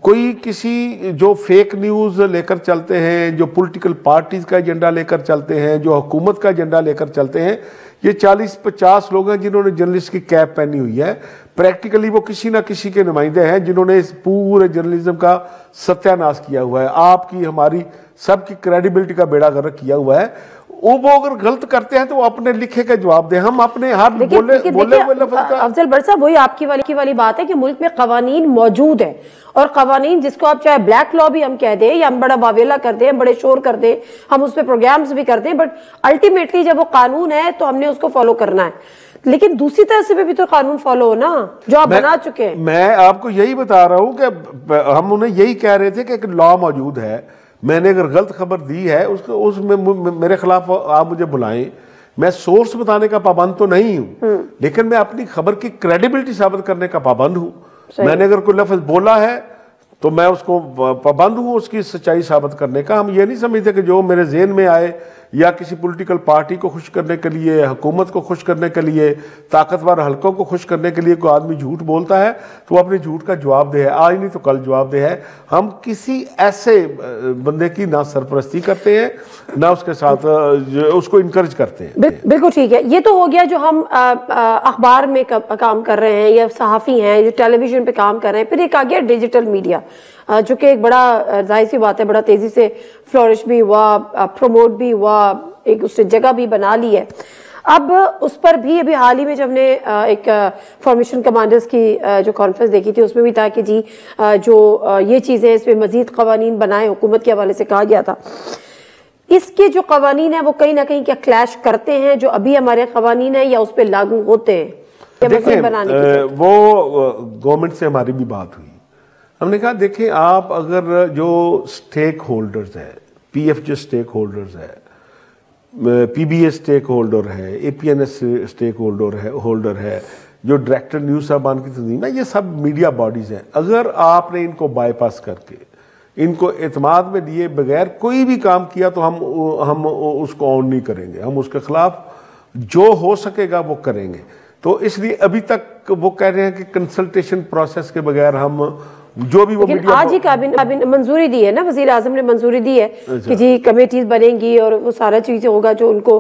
कोई किसी जो फेक न्यूज़ लेकर चलते हैं, जो पॉलिटिकल पार्टीज का एजेंडा लेकर चलते हैं, जो हुकूमत का एजेंडा लेकर चलते हैं, ये 40-50 लोग हैं जिन्होंने जर्नलिस्ट की कैप पहनी हुई है। प्रैक्टिकली वो किसी ना किसी के नुमाइंदे हैं जिन्होंने इस पूरे जर्नलिज्म का सत्यानाश किया हुआ है, आपकी हमारी सबकी क्रेडिबिलिटी का बेड़ा गर्क किया हुआ है। वो अगर गलत करते हैं तो वो अपने लिखे का जवाब दें, हम अपने हर बोले हुए लफ्ज का। अफजल बट साहब वही आपकी वाली बात है कि मुल्क में कवानीन मौजूद है और कवानीन जिसको आप चाहे ब्लैक लॉ भी हम कह दें या हम बड़ा बावेला कर दें, बड़े शोर कर दें, हम उस पर प्रोग्राम्स भी कर दें, बट अल्टीमेटली जब वो कानून है तो हमने उसको फॉलो करना है। लेकिन दूसरी तरह से भी तो कानून फॉलो हो ना जो आप बना चुके हैं। मैं आपको यही बता रहा हूँ कि हम उन्हें यही कह रहे थे कि एक लॉ मौजूद है, मैंने अगर गलत खबर दी है उसको उसमें मेरे खिलाफ आप मुझे बुलाएं, मैं सोर्स बताने का पाबंद तो नहीं हूं, लेकिन मैं अपनी खबर की क्रेडिबिलिटी साबित करने का पाबंद हूं। मैंने अगर कोई लफ्ज बोला है तो मैं उसको पाबंद हूं उसकी सच्चाई साबित करने का। हम ये नहीं समझते कि जो मेरे ज़हन में आए या किसी पॉलिटिकल पार्टी को खुश करने के लिए, हुकूमत को खुश करने के लिए, ताकतवर हलकों को खुश करने के लिए कोई आदमी झूठ बोलता है तो वो अपने झूठ का जवाब दे है, आज नहीं तो कल जवाब दे है। हम किसी ऐसे बंदे की ना सरपरस्ती करते हैं ना उसके साथ उसको इनकरेज करते हैं। बिल्कुल ठीक है। ये तो हो गया जो हम अखबार में काम कर रहे हैं या सहाफ़ी हैं जो टेलीविजन पे काम कर रहे हैं। फिर एक आ गया डिजिटल मीडिया जो कि एक बड़ा जाहिर सी बात है बड़ा तेजी से फ्लोरिश भी हुआ, प्रमोट भी हुआ, एक उसने जगह भी बना ली है। अब उस पर भी अभी हाल ही में जब हमने एक फॉर्मेशन कमांडर्स की जो कॉन्फ्रेंस देखी थी उसमें भी था कि जी जो ये चीज़ें इस पर मजीद कवानीन बनाए, हुकूमत के हवाले से कहा गया था। इसके जो कवानीन है वो कहीं ना कहीं क्या क्लैश करते हैं जो अभी हमारे कवानीन है, या उस पर लागू होते हैं? देखिए वो गवर्नमेंट से हमारी भी बात हुई, हमने कहा देखें आप अगर जो स्टेक होल्डर्स है, पीएफ जो स्टेक होल्डर्स है, पीबीएस स्टेक होल्डर है, एपीएनएस स्टेक होल्डर है, जो डायरेक्टर न्यूज़ साहबान की तंजीम है, ये सब मीडिया बॉडीज हैं। अगर आपने इनको बाईपास करके इनको एतमाद में लिए बगैर कोई भी काम किया तो हम उसको ऑन नहीं करेंगे, हम उसके खिलाफ जो हो सकेगा वो करेंगे। तो इसलिए अभी तक वो कह रहे हैं कि कंसल्टेशन प्रोसेस के बगैर हम जो भी वो मीडिया, आज ही काबिनेट मंजूरी दी है ना, वजीर आजम ने मंजूरी दी है कि जी कमेटीज बनेंगी और वो सारा चीजें होगा जो उनको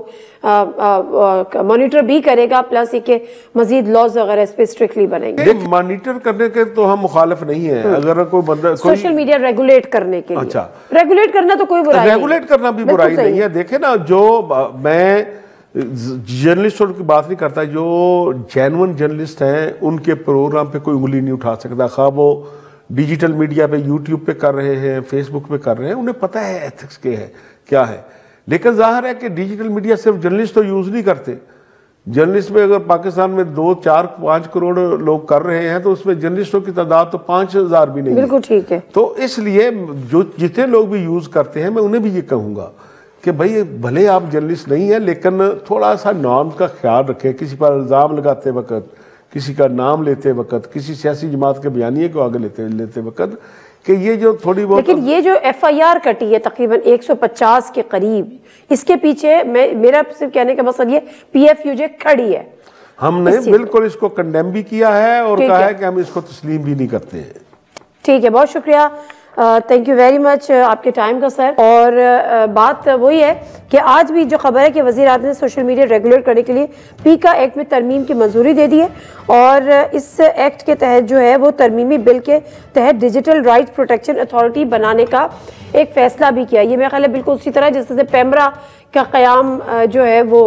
मॉनिटर भी करेगा, प्लस ये मजीद लॉज वगैरह इस पे स्ट्रिक्टली बनेंगे। मॉनिटर करने के तो हम मुखालिफ नहीं है। अगर कोई बंदा सोशल मीडिया रेगुलेट करने के लिए, अच्छा रेगुलेट करना तो कोई बुराई नहीं, रेगुलेट करना भी बुराई नहीं है। देखे ना, जो मैं जर्नलिस्टों की बात नहीं करता, जो जेन्युइन जर्नलिस्ट हैं उनके प्रोग्राम पे कोई उंगली नहीं उठा सकता, खा वो डिजिटल मीडिया पे, यूट्यूब पे कर रहे हैं, फेसबुक पे कर रहे हैं, उन्हें पता है एथिक्स के है क्या है। लेकिन जाहिर है कि डिजिटल मीडिया सिर्फ जर्नलिस्ट तो यूज नहीं करते। जर्नलिस्ट में अगर पाकिस्तान में 2, 4, 5 करोड़ लोग कर रहे हैं तो उसमें जर्नलिस्टों की तादाद तो 5000 भी नहीं। बिल्कुल ठीक है। तो इसलिए जो जितने लोग भी यूज करते हैं मैं उन्हें भी ये कहूंगा कि भाई भले आप जर्नलिस्ट नहीं है लेकिन थोड़ा सा नॉर्म्स का ख्याल रखें। किसी पर इल्ज़ाम लगाते वक्त, किसी का नाम लेते वक्त, किसी सियासी जमात के बयानिए को आगे लेते वक्त कि ये जो थोड़ी बहुत, लेकिन ये जो एफआईआर कटी है तकरीबन 150 के करीब, इसके पीछे मेरा सिर्फ कहने का मकसद ये पीएफयूजे खड़ी है। हमने बिल्कुल इसको कंडेम भी किया है और कहा है कि हम इसको तस्लीम भी नहीं करते हैं। ठीक है, बहुत शुक्रिया, थैंक यू वेरी मच आपके टाइम का सर। और बात वही है कि आज भी जो खबर है कि वज़ीर आज़म ने सोशल मीडिया रेगुलेट करने के लिए पीका एक्ट में तरमीम की मंजूरी दे दी है और इस एक्ट के तहत जो है वो तरमीमी बिल के तहत डिजिटल राइट्स प्रोटेक्शन अथॉरिटी बनाने का एक फैसला भी किया। ये मेरा ख्याल है बिल्कुल उसी तरह जिस तरह से पैमरा का क़याम जो है वो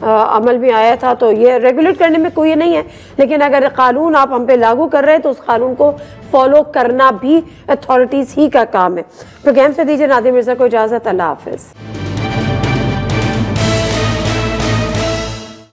अमल में आया था। तो ये रेगुलेट करने में कोई नहीं है, लेकिन अगर कानून आप हम पे लागू कर रहे हैं तो उस कानून को फॉलो करना भी अथॉरिटीज़ ही का काम है। प्रोग्राम से दीजिए नादिर मिर्ज़ा को इजाज़त, अल्लाह हाफ़िज़।